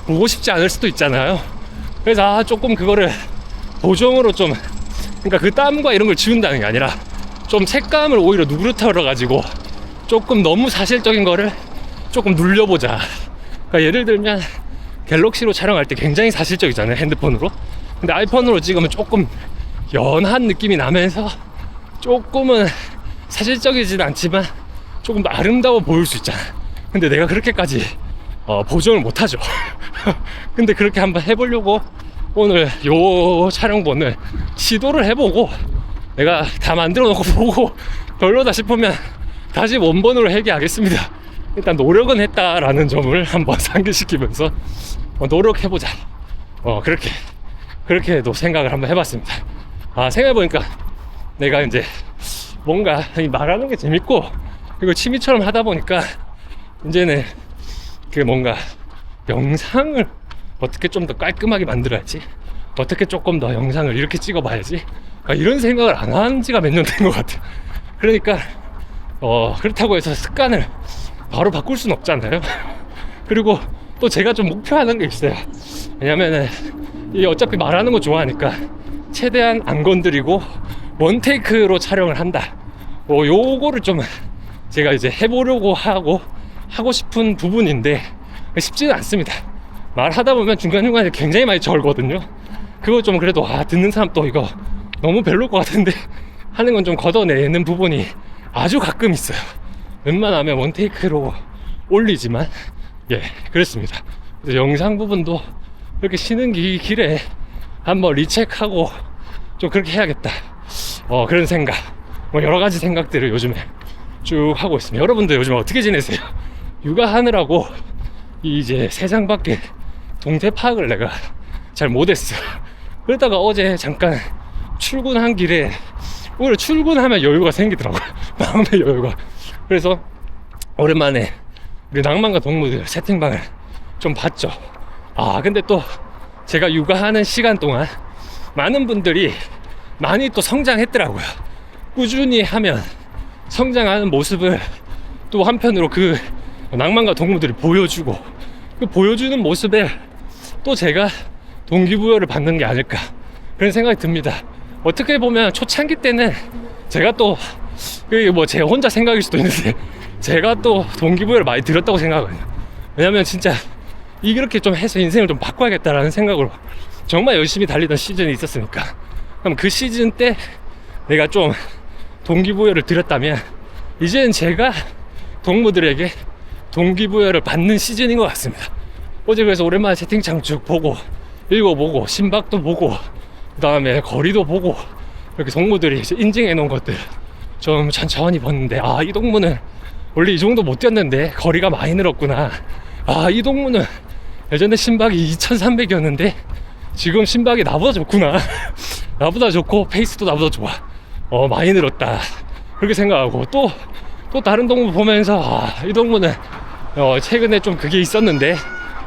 보고 싶지 않을 수도 있잖아요. 그래서 조금 그거를 보정으로 좀, 그러니까 그 땀과 이런 걸 지운다는 게 아니라 좀 색감을 오히려 누그러뜨려 가지고 조금 너무 사실적인 거를 조금 눌려보자. 그러니까 예를 들면 갤럭시로 촬영할 때 굉장히 사실적이잖아요, 핸드폰으로. 근데 아이폰으로 찍으면 조금 연한 느낌이 나면서 조금은 사실적이진 않지만 조금 더 아름다워 보일 수 있잖아. 근데 내가 그렇게까지 보정을 못하죠. 근데 그렇게 한번 해보려고 오늘 요 촬영본을 시도를 해보고, 내가 다 만들어 놓고 보고 별로다 싶으면 다시 원본으로 회귀하겠습니다. 일단 노력은 했다라는 점을 한번 상기시키면서 노력해보자. 그렇게도 생각을 한번 해봤습니다. 생각해보니까 내가 이제 뭔가 말하는 게 재밌고, 그리고 취미처럼 하다 보니까 이제는 그 뭔가 영상을 어떻게 좀 더 깔끔하게 만들어야지, 어떻게 조금 더 영상을 이렇게 찍어봐야지, 이런 생각을 안 한 지가 몇 년 된 것 같아요. 그러니까 그렇다고 해서 습관을 바로 바꿀 수는 없잖아요. 그리고 또 제가 좀 목표하는 게 있어요. 왜냐면은 이 어차피 말하는 거 좋아하니까 최대한 안 건드리고 원테이크로 촬영을 한다. 요거를 좀 제가 이제 해보려고 하고 싶은 부분인데 쉽지는 않습니다. 말하다 보면 중간중간에 굉장히 많이 절거든요. 그거 좀 그래도 듣는 사람 또 이거 너무 별로일 것 같은데 하는 건 좀 걷어내는 부분이 아주 가끔 있어요. 웬만하면 원테이크로 올리지만 그렇습니다. 그래서 영상 부분도 이렇게 쉬는 길에 한번 리체크하고 좀 그렇게 해야겠다. 그런 생각, 여러 가지 생각들을 요즘에 쭉 하고 있습니다. 여러분들 요즘 어떻게 지내세요? 육아하느라고 이제 세상 밖에 동태 파악을 내가 잘 못했어. 그러다가 어제 잠깐 출근한 길에 오히려 출근하면 여유가 생기더라고요. 마음의 여유가. 그래서 오랜만에 우리 낭만과 동물들 채팅방을 좀 봤죠. 근데 또 제가 육아하는 시간 동안 많은 분들이 많이 또 성장했더라고요. 꾸준히 하면 성장하는 모습을 또 한편으로 그 낭만과 동물들이 보여주고, 그 보여주는 모습에 또 제가 동기부여를 받는 게 아닐까 그런 생각이 듭니다. 어떻게 보면 초창기 때는 제가 또 뭐 제 혼자 생각일 수도 있는데 제가 또 동기부여를 많이 들었다고 생각하거든요. 왜냐면 진짜 이렇게 좀 해서 인생을 좀 바꿔야겠다라는 생각으로 정말 열심히 달리던 시즌이 있었으니까, 그럼 그 시즌 때 내가 좀 동기부여를 들였다면 이제는 제가 동무들에게 동기부여를 받는 시즌인 것 같습니다. 어제 그래서 오랜만에 채팅창 쭉 보고 읽어보고 심박도 보고 그 다음에 거리도 보고 이렇게 동무들이 이제 인증해 놓은 것들 좀 천천히 봤는데, 아, 이 동무는 원래 이 정도 못 뛰었는데 거리가 많이 늘었구나. 아, 이 동무는 예전에 심박이 2300이었는데 지금 심박이 나보다 좋구나. 나보다 좋고 페이스도 나보다 좋아. 많이 늘었다. 그렇게 생각하고 또 다른 동무 보면서, 아, 이 동무는 최근에 좀 그게 있었는데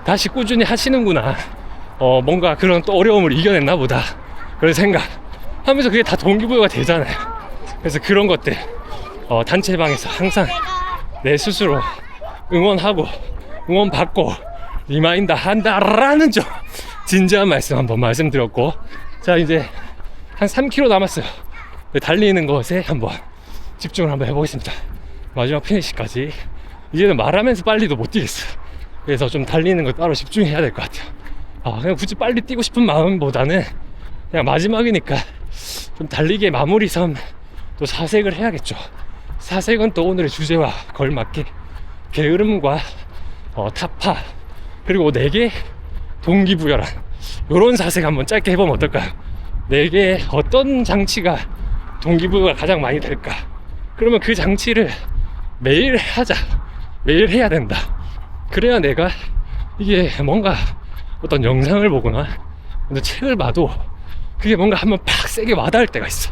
다시 꾸준히 하시는구나. 뭔가 그런 또 어려움을 이겨냈나 보다. 그런 생각 하면서 그게 다 동기부여가 되잖아요. 그래서 그런 것들 단체방에서 항상 내 스스로 응원하고 응원받고 리마인드 한다라는 점 진지한 말씀 한번 말씀드렸고, 자, 이제 한 3km 남았어요. 달리는 것에 한번 집중을 한번 해보겠습니다. 마지막 피니시까지. 이제는 말하면서 빨리도 못 뛰겠어요. 그래서 좀 달리는 거 따로 집중해야 될 것 같아요. 그냥 굳이 빨리 뛰고 싶은 마음보다는 그냥 마지막이니까 좀 달리기의 마무리섬 또 사색을 해야겠죠. 사색은 또 오늘의 주제와 걸맞게 게으름과 타파 그리고 내게 동기부여란 요런 사색 한번 짧게 해보면 어떨까요? 내게 어떤 장치가 동기부여가 가장 많이 될까? 그러면 그 장치를 매일 하자. 매일 해야 된다. 그래야 내가 이게 뭔가 어떤 영상을 보거나 책을 봐도 그게 뭔가 한번 팍 세게 와닿을 때가 있어.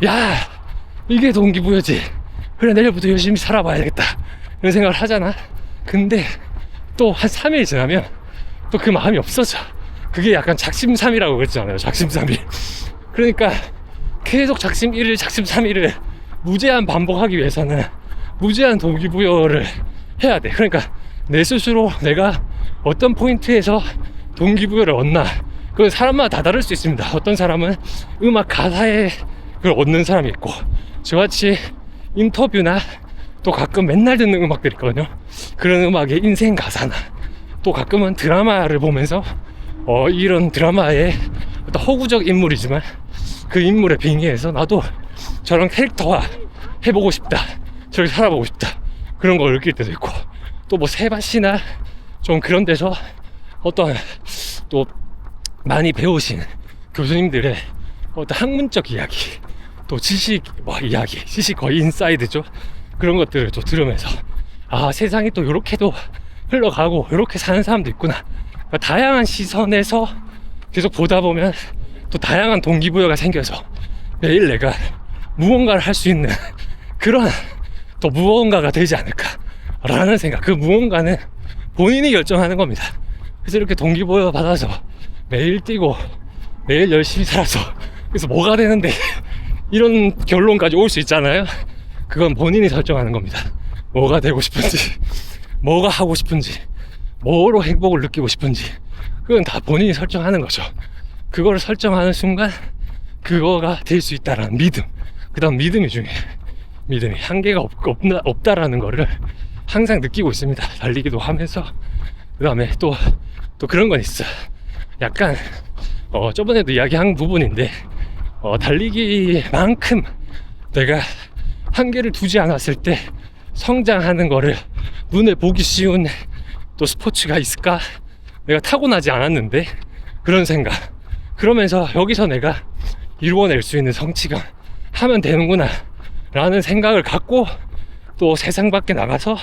야, 이게 동기부여지. 그래, 내일부터 열심히 살아봐야겠다. 이런 생각을 하잖아. 근데 또 한 3일 지나면 또 그 마음이 없어져. 그게 약간 작심삼일이라고 그랬잖아요. 작심삼일. 그러니까 계속 작심 1일 작심 3일을 무제한 반복하기 위해서는 무제한 동기부여를 해야 돼. 그러니까 내 스스로 내가 어떤 포인트에서 동기부여를 얻나, 그건 사람마다 다 다를 수 있습니다. 어떤 사람은 음악 가사에 그걸 얻는 사람이 있고, 저같이 인터뷰나 또 가끔 맨날 듣는 음악들 있거든요. 그런 음악의 인생 가사나 또 가끔은 드라마를 보면서 이런 드라마의 어떤 허구적 인물이지만 그 인물에 빙의해서 나도 저런 캐릭터화 해보고 싶다, 저렇게 살아보고 싶다, 그런 걸 느낄 때도 있고, 또 뭐 세바시나 좀 그런 데서 어떤 또 많이 배우신 교수님들의 어떤 학문적 이야기, 또 지식 이야기, 지식 거의 인사이드죠. 그런 것들을 또 들으면서, 아, 세상이 또 요렇게도 흘러가고 요렇게 사는 사람도 있구나. 그러니까 다양한 시선에서 계속 보다 보면 또 다양한 동기부여가 생겨서 매일 내가 무언가를 할 수 있는 그런 또 무언가가 되지 않을까라는 생각. 그 무언가는 본인이 결정하는 겁니다. 그래서 이렇게 동기부여 받아서 매일 뛰고 매일 열심히 살아서 그래서 뭐가 되는데 이런 결론까지 올 수 있잖아요. 그건 본인이 설정하는 겁니다. 뭐가 되고 싶은지, 뭐가 하고 싶은지, 뭐로 행복을 느끼고 싶은지, 그건 다 본인이 설정하는 거죠. 그거를 설정하는 순간 그거가 될 수 있다라는 믿음, 그 다음 믿음이 중요해요. 믿음이 한계가 없다라는 거를 항상 느끼고 있습니다. 달리기도 하면서. 그 다음에 또 그런 건 있어. 약간 저번에도 이야기한 부분인데, 달리기만큼 내가 한계를 두지 않았을 때 성장하는 거를 눈에 보기 쉬운 또 스포츠가 있을까? 내가 타고나지 않았는데 그런 생각. 그러면서 여기서 내가 이루어낼 수 있는 성취감 하면 되는구나 라는 생각을 갖고 또 세상 밖에 나가서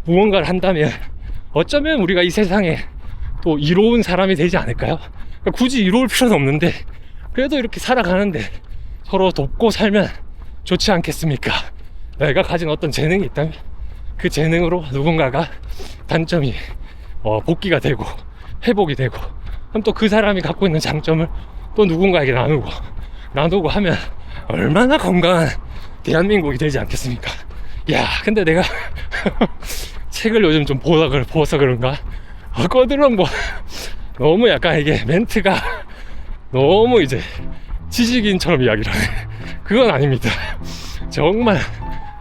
무언가를 한다면 어쩌면 우리가 이 세상에 또 이로운 사람이 되지 않을까요? 그러니까 굳이 이로울 필요는 없는데 그래도 이렇게 살아가는데 서로 돕고 살면 좋지 않겠습니까? 내가 가진 어떤 재능이 있다면 그 재능으로 누군가가 단점이 복귀가 되고 회복이 되고, 그럼 또 그 사람이 갖고 있는 장점을 또 누군가에게 나누고 하면 얼마나 건강한 대한민국이 되지 않겠습니까? 야, 근데 내가 책을 요즘 좀 보서 그런가? 꺼들은 뭐 너무 약간 이게 멘트가 너무 이제 지식인처럼 이야기를 하네. 그건 아닙니다. 정말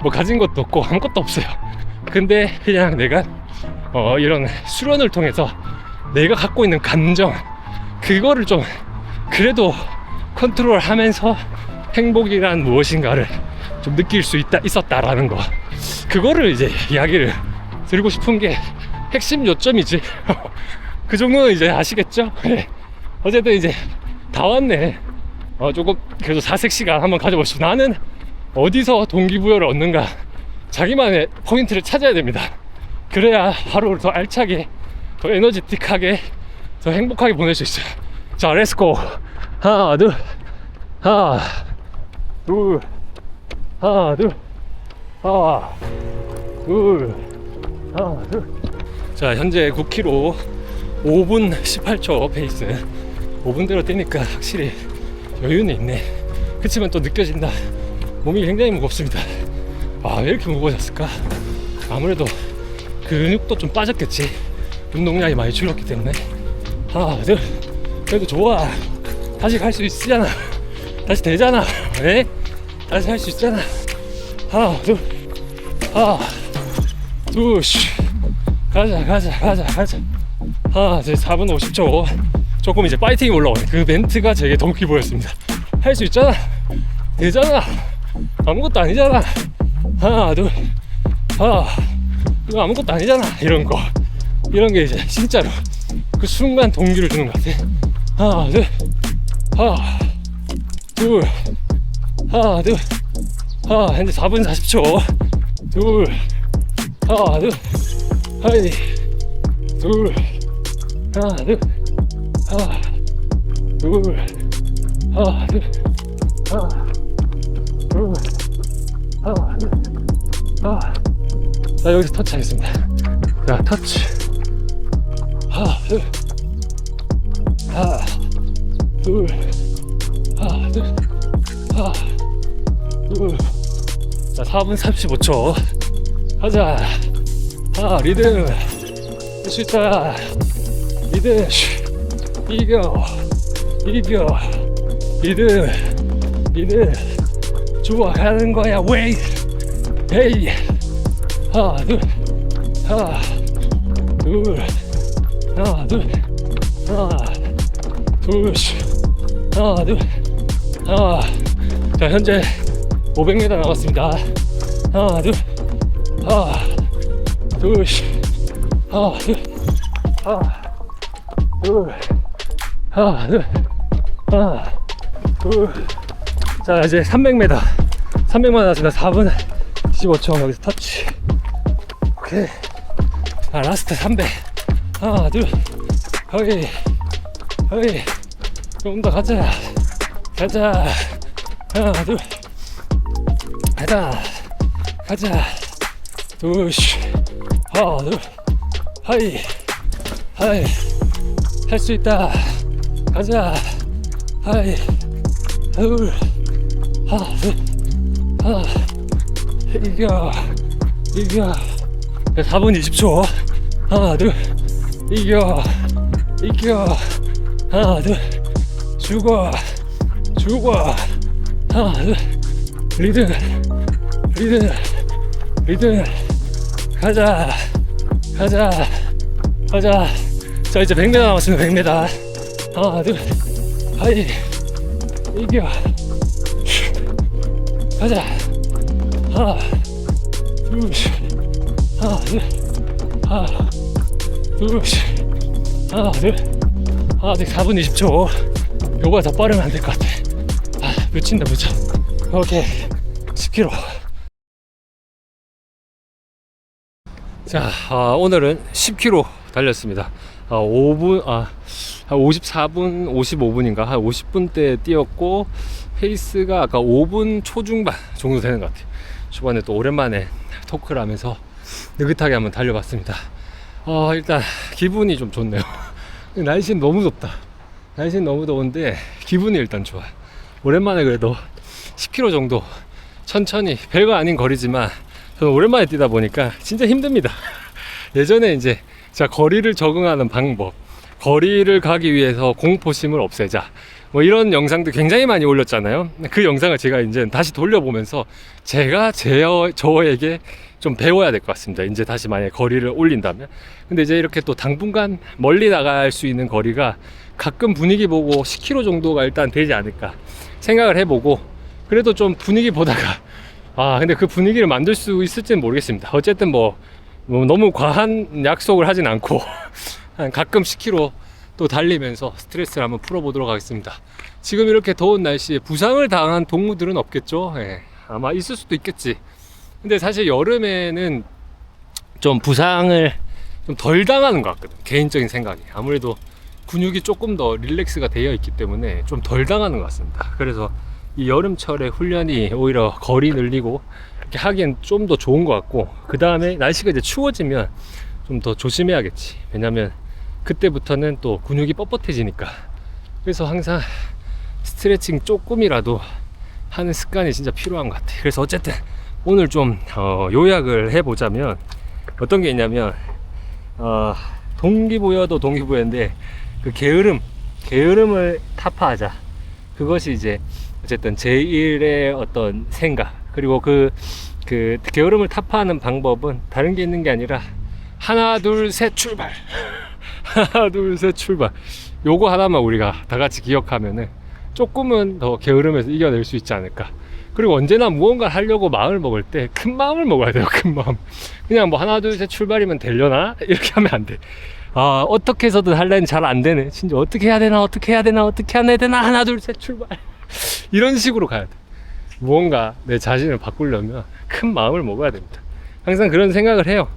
뭐 가진 것도 없고 아무것도 없어요. 근데 그냥 내가 이런 수련을 통해서 내가 갖고 있는 감정, 그거를 좀 그래도 컨트롤 하면서 행복이란 무엇인가를 좀 느낄 수 있었다라는 거, 그거를 이제 이야기를 드리고 싶은 게 핵심 요점이지. 그 정도는 이제 아시겠죠? 네. 어쨌든 이제 다 왔네. 조금 그래도 사색 시간 한번 가져보시죠. 나는 어디서 동기부여를 얻는가, 자기만의 포인트를 찾아야 됩니다. 그래야 하루를 더 알차게, 더 에너지틱하게, 더 행복하게 보낼 수 있어요. 자, 렛츠고. 하나 둘, 하나 둘, 하나 둘, 하나 둘, 하나 둘. 자, 현재 9km 5분 18초 페이스. 5분대로 뛰니까 확실히 여유는 있네. 그치만 또 느껴진다. 몸이 굉장히 무겁습니다. 왜 이렇게 무거워졌을까? 아무래도 근육도 좀 빠졌겠지. 운동량이 많이 줄었기 때문에. 하나 둘. 그래도 좋아. 다시 갈 수 있잖아. 다시 되잖아. 네? 다시 할 수 있잖아. 하나 둘, 하나 둘, 가자. 하나 둘. 4분 50초. 조금 이제 파이팅이 올라오네. 그 멘트가 제게 동기부여였습니다. 할 수 있잖아. 되잖아. 아무것도 아니잖아. 하나 둘, 이거 아무것도 아니잖아. 이런 게 이제 진짜로 그 순간 동기를 주는 것 같아. 하나 둘, 현재 4분 40초. 하나 둘, 하나 둘, 자, 여기서 터치 하겠습니다. 자, 터치. 하나 둘, 자, 4분 35초. 가자. 리듬. 할 수 있다. 리듬. 이겨. 리듬. 좋아, 가는 거야. 웨이. 헤이. 하나 둘. 자, 현재 500m 남았습니다. 하나 둘. 자, 이제 300m 남았습니다. 4분 15초. 여기서 터치. 오케이. 라스트 300. 하나 둘. 허이. 좀 더 가자. 하나 둘. 가자. 둘. 하나 둘. 하이. 할 수 있다. 가자. 하이. 둘. 하나. 이겨. 4분 20초. 하나 둘. 이겨. 하나 둘. 죽어. 하나 둘. 리듬. 가자. 자, 이제 100m 남았습니다. 100m. 하나 둘. 하이. 이겨. 가자. 하나 둘. 아직 4분 20초. 요거가 더 빠르면 안 될 것 같아. 미친다. 오케이. 10km. 자, 오늘은 10km 달렸습니다. 5분, 한 54분, 55분인가, 한 50분대 뛰었고, 페이스가 아까 5분 초중반 정도 되는 것 같아요. 초반에 또 오랜만에 토크를 하면서 느긋하게 한번 달려봤습니다. 일단 기분이 좀 좋네요. 날씨는 너무 덥다. 날씨는 너무 더운데 기분이 일단 좋아. 오랜만에 그래도 10km 정도 천천히, 별거 아닌 거리지만 저는 오랜만에 뛰다 보니까 진짜 힘듭니다. 예전에 이제 자, 거리를 적응하는 방법, 거리를 가기 위해서 공포심을 없애자, 뭐 이런 영상도 굉장히 많이 올렸잖아요. 그 영상을 제가 이제 다시 돌려보면서 제가 저에게 좀 배워야 될 것 같습니다. 이제 다시 만약에 거리를 올린다면. 근데 이제 이렇게 또 당분간 멀리 나갈 수 있는 거리가 가끔 분위기 보고 10km 정도가 일단 되지 않을까 생각을 해보고, 그래도 좀 분위기 보다가 근데 그 분위기를 만들 수 있을지는 모르겠습니다. 어쨌든 뭐 너무 과한 약속을 하진 않고 가끔 10km 또 달리면서 스트레스를 한번 풀어보도록 하겠습니다. 지금 이렇게 더운 날씨에 부상을 당한 동무들은 없겠죠? 예, 아마 있을 수도 있겠지. 근데 사실 여름에는 좀 부상을 좀 덜 당하는 것 같거든, 개인적인 생각이. 아무래도 근육이 조금 더 릴렉스가 되어 있기 때문에 좀 덜 당하는 것 같습니다. 그래서 이 여름철에 훈련이 오히려 거리 늘리고 이렇게 하기엔 좀 더 좋은 것 같고, 그 다음에 날씨가 이제 추워지면 좀 더 조심해야겠지. 왜냐면 그때부터는 또 근육이 뻣뻣해지니까. 그래서 항상 스트레칭 조금이라도 하는 습관이 진짜 필요한 것 같아. 그래서 어쨌든 오늘 좀 요약을 해보자면 어떤 게 있냐면, 동기부여도 동기부여인데 그 게으름을 타파하자. 그것이 이제 어쨌든 제1의 어떤 생각, 그리고 그 게으름을 타파하는 방법은 다른 게 있는 게 아니라 하나 둘 셋 출발. 하나 둘 셋 출발. 요거 하나만 우리가 다 같이 기억하면은 조금은 더 게으름에서 이겨낼 수 있지 않을까. 그리고 언제나 무언가를 하려고 마음을 먹을 때 큰 마음을 먹어야 돼요. 큰 마음. 그냥 뭐 하나 둘 셋 출발이면 되려나? 이렇게 하면 안 돼. 어떻게 해서든 하려니 잘 안 되네. 진짜 어떻게 해야 되나 하나 둘 셋 출발. 이런 식으로 가야 돼. 무언가 내 자신을 바꾸려면 큰 마음을 먹어야 됩니다. 항상 그런 생각을 해요.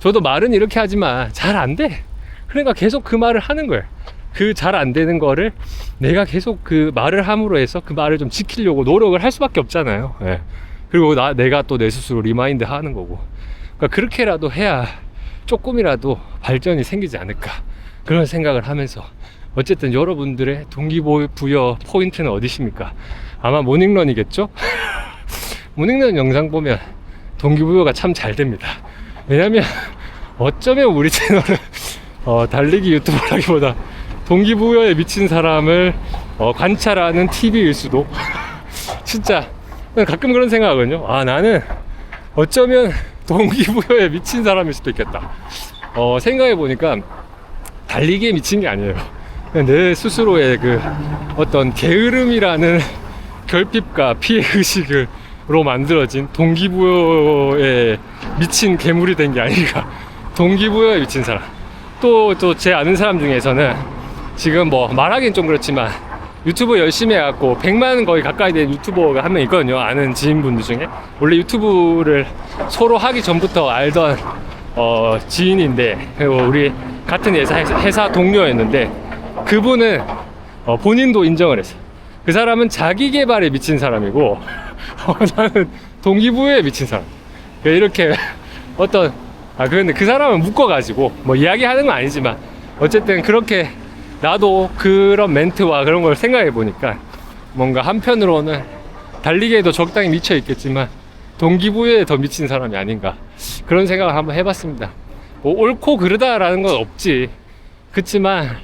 저도 말은 이렇게 하지만 잘 안 돼. 그러니까 계속 그 말을 하는 거예요. 그 잘 안 되는 거를 내가 계속 그 말을 함으로 해서 그 말을 좀 지키려고 노력을 할 수밖에 없잖아요. 예. 그리고 내가 또 내 스스로 리마인드 하는 거고. 그러니까 그렇게라도 해야 조금이라도 발전이 생기지 않을까, 그런 생각을 하면서, 어쨌든 여러분들의 동기부여 포인트는 어디십니까? 아마 모닝런이겠죠? 모닝런 영상 보면 동기부여가 참 잘 됩니다. 왜냐면 어쩌면 우리 채널은 달리기 유튜버라기보다 동기부여에 미친 사람을 관찰하는 TV일 수도. 진짜 가끔 그런 생각하거든요. 나는 어쩌면 동기부여에 미친 사람일 수도 있겠다. 생각해보니까 달리기에 미친 게 아니에요. 그냥 내 스스로의 그 어떤 게으름이라는 결핍과 피해의식으로 만들어진 동기부여에 미친 괴물이 된 게 아닌가. 동기부여에 미친 사람. 또 제 아는 사람 중에서는 지금 뭐 말하긴 좀 그렇지만 유튜브 열심히 해갖고 100만 거의 가까이 된 유튜버가 한 명 있거든요. 아는 지인분들 중에. 원래 유튜브를 서로 하기 전부터 알던 지인인데, 그리고 우리 같은 회사 동료였는데, 그분은 본인도 인정을 했어요. 그 사람은 자기 개발에 미친 사람이고 나는 동기부여에 미친 사람. 이렇게 그런데 그 사람은 묶어가지고 뭐 이야기하는 건 아니지만, 어쨌든 그렇게 나도 그런 멘트와 그런 걸 생각해 보니까 뭔가 한편으로는 달리기에도 적당히 미쳐 있겠지만 동기부여에 더 미친 사람이 아닌가, 그런 생각을 한번 해봤습니다. 뭐 옳고 그르다라는 건 없지. 그치만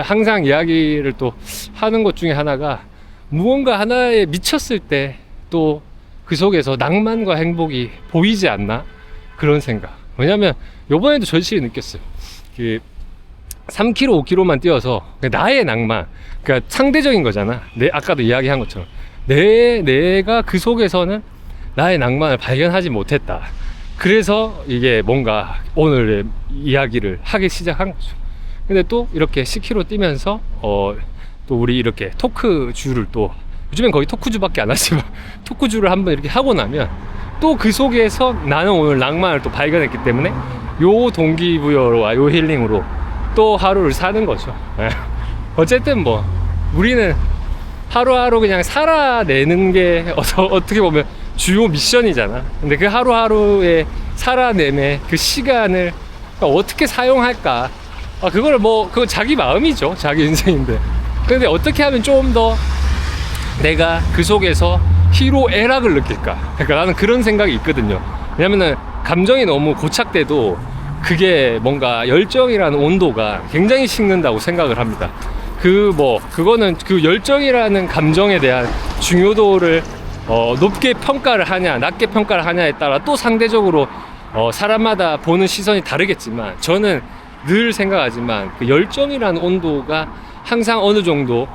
항상 이야기를 또 하는 것 중에 하나가, 무언가 하나에 미쳤을 때 또 그 속에서 낭만과 행복이 보이지 않나, 그런 생각. 왜냐면 요번에도 절실히 느꼈어요. 3km, 5km만 뛰어서 나의 낭만, 그러니까 상대적인 거잖아. 아까도 이야기한 것처럼 내가 그 속에서는 나의 낭만을 발견하지 못했다. 그래서 이게 뭔가 오늘의 이야기를 하기 시작한 거죠. 근데 또 이렇게 10km 뛰면서 또 우리 이렇게 토크주를, 또 요즘엔 거의 토크주밖에 안 하지만 토크주를 한번 이렇게 하고 나면 또 그 속에서 나는 오늘 낭만을 또 발견했기 때문에 요 동기부여와 요 힐링으로 또 하루를 사는 거죠. 어쨌든 뭐 우리는 하루하루 그냥 살아내는 게 어떻게 보면 주요 미션이잖아. 근데 그 하루하루의 살아내의 그 시간을 어떻게 사용할까, 그거를 그거 자기 마음이죠. 자기 인생인데. 근데 어떻게 하면 좀 더 내가 그 속에서 희로애락을 느낄까. 그러니까 나는 그런 생각이 있거든요. 왜냐면은 감정이 너무 고착돼도 그게 뭔가 열정이라는 온도가 굉장히 식는다고 생각을 합니다. 그거는 그 열정이라는 감정에 대한 중요도를 높게 평가를 하냐 낮게 평가를 하냐에 따라 또 상대적으로 사람마다 보는 시선이 다르겠지만, 저는 늘 생각하지만 그 열정이라는 온도가 항상 어느 정도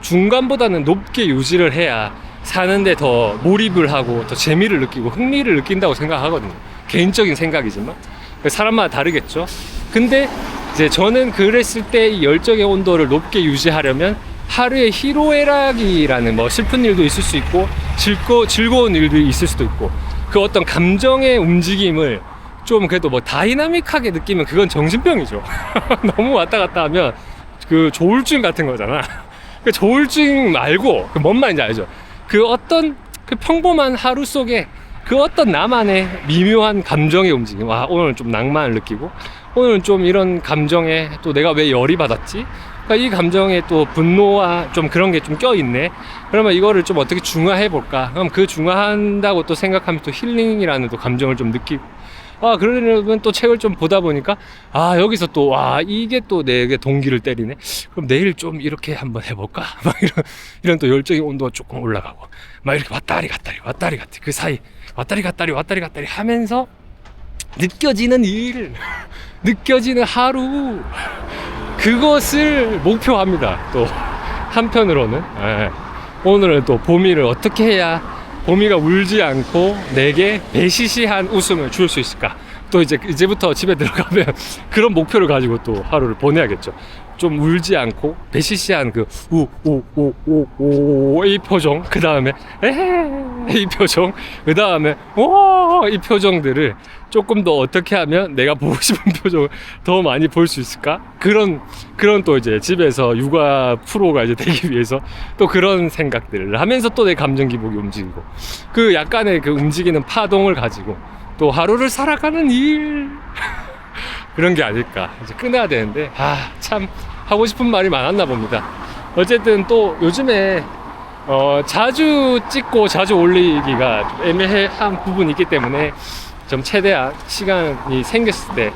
중간보다는 높게 유지를 해야 사는데 더 몰입을 하고 더 재미를 느끼고 흥미를 느낀다고 생각하거든요. 개인적인 생각이지만 사람마다 다르겠죠. 근데 이제 저는 그랬을 때 이 열정의 온도를 높게 유지하려면 하루에 희로애락이라는 슬픈 일도 있을 수 있고 즐거운 일도 있을 수도 있고, 그 어떤 감정의 움직임을 좀 그래도 다이나믹하게 느끼면 그건 정신병이죠. 너무 왔다 갔다 하면 그 조울증 같은 거잖아. 그 조울증 말고 그 뭔 말인지 알죠? 그 어떤 그 평범한 하루 속에 그 어떤 나만의 미묘한 감정의 움직임. 오늘은 좀 낭만을 느끼고, 오늘은 좀 이런 감정에 또 내가 왜 열이 받았지? 그러니까 이 감정에 또 분노와 좀 그런 게 좀 껴있네. 그러면 이거를 좀 어떻게 중화해 볼까? 그럼 그 중화한다고 또 생각하면 또 힐링이라는 또 감정을 좀 느끼고, 그러면 또 책을 좀 보다 보니까 여기서 또 이게 또 내게 동기를 때리네. 그럼 내일 좀 이렇게 한번 해볼까? 이런 또 열정의 온도가 조금 올라가고, 이렇게 왔다리 갔다리 그 사이 왔다리 갔다리 하면서 느껴지는 일, 느껴지는 하루, 그것을 목표합니다. 또 한편으로는 오늘은 또 보미를 어떻게 해야 보미가 울지 않고 내게 배시시한 웃음을 줄 수 있을까? 또 이제부터 집에 들어가면 그런 목표를 가지고 또 하루를 보내야겠죠. 좀 울지 않고 배시시한 그 우우우우우 이 표정, 그 다음에 에헤 이 표정, 그 다음에 이 표정들을 조금 더 어떻게 하면 내가 보고 싶은 표정을 더 많이 볼 수 있을까? 그런 또 이제 집에서 육아 프로가 이제 되기 위해서 또 그런 생각들을 하면서 또 내 감정 기복이 움직이고, 그 약간의 그 움직이는 파동을 가지고 또 하루를 살아가는 일 그런 게 아닐까. 이제 끊어야 되는데 참 하고 싶은 말이 많았나 봅니다. 어쨌든 또 요즘에 자주 찍고 자주 올리기가 좀 애매한 부분이 있기 때문에 좀 최대한 시간이 생겼을 때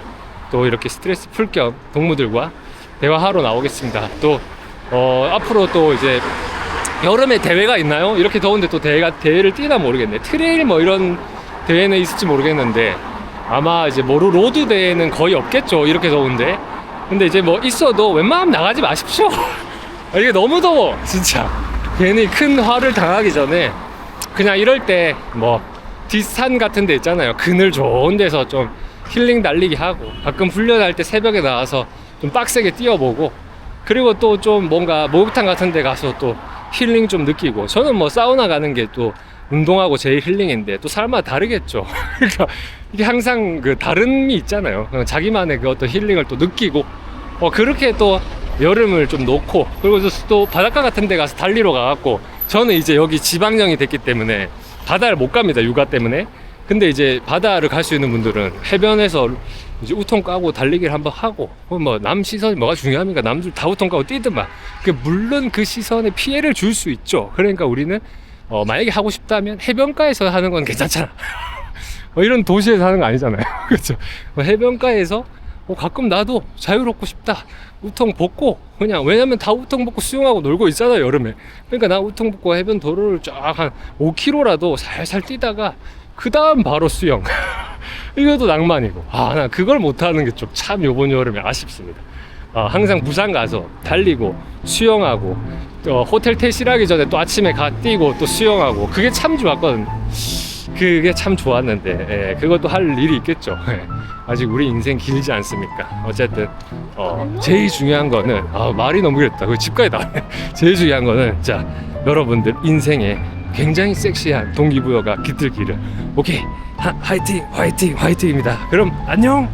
또 이렇게 스트레스 풀 겸 동무들과 대화하러 나오겠습니다. 또 앞으로 또 이제 여름에 대회가 있나요? 이렇게 더운데 또 대회를 뛰나 모르겠네. 트레일 이런 대회는 있을지 모르겠는데, 아마 이제 로드 대회는 거의 없겠죠. 이렇게 더운데. 근데 이제 있어도 웬만하면 나가지 마십시오. 이게 너무 더워 진짜. 괜히 큰 화를 당하기 전에 그냥 이럴 때 뒷산 같은 데 있잖아요. 그늘 좋은 데서 좀 힐링 달리기 하고, 가끔 훈련할 때 새벽에 나와서 좀 빡세게 뛰어보고, 그리고 또 좀 뭔가 목욕탕 같은 데 가서 또 힐링 좀 느끼고. 저는 사우나 가는 게 또 운동하고 제일 힐링인데, 또 사람마다 다르겠죠. 그러니까 이게 항상 그 다름이 있잖아요. 자기만의 그 어떤 힐링을 또 느끼고, 그렇게 또 여름을 좀 놓고, 그리고 또 바닷가 같은 데 가서 달리러 가갖고, 저는 이제 여기 지방령이 됐기 때문에 바다를 못 갑니다. 육아 때문에. 근데 이제 바다를 갈 수 있는 분들은 해변에서 이제 우통 까고 달리기를 한번 하고, 남 시선이 뭐가 중요합니까? 남들 다 우통 까고 뛰더만. 물론 그 시선에 피해를 줄 수 있죠. 그러니까 우리는 만약에 하고 싶다면 해변가에서 하는 건 괜찮잖아. 이런 도시에서 하는 거 아니잖아요. 그렇죠? 해변가에서 가끔 나도 자유롭고 싶다. 우통 벗고 그냥, 왜냐면 다 우통 벗고 수영하고 놀고 있잖아요, 여름에. 그러니까 나 우통 벗고 해변 도로를 쫙 한 5km라도 살살 뛰다가 그 다음 바로 수영. 이것도 낭만이고. 나 그걸 못하는 게 좀 참 요번 여름에 아쉽습니다. 항상 부산 가서 달리고 수영하고, 호텔 퇴실하기 전에 또 아침에 뛰고 또 수영하고, 그게 참 좋았거든요. 그게 참 좋았는데, 그것도 할 일이 있겠죠. 아직 우리 인생 길지 않습니까? 어쨌든 제일 중요한 거는, 말이 너무 길었다. 그 집까지 나왔네. 제일 중요한 거는, 자, 여러분들 인생에 굉장히 섹시한 동기부여가 깃들기를. 오케이, 화이팅 화이팅입니다. 그럼 안녕.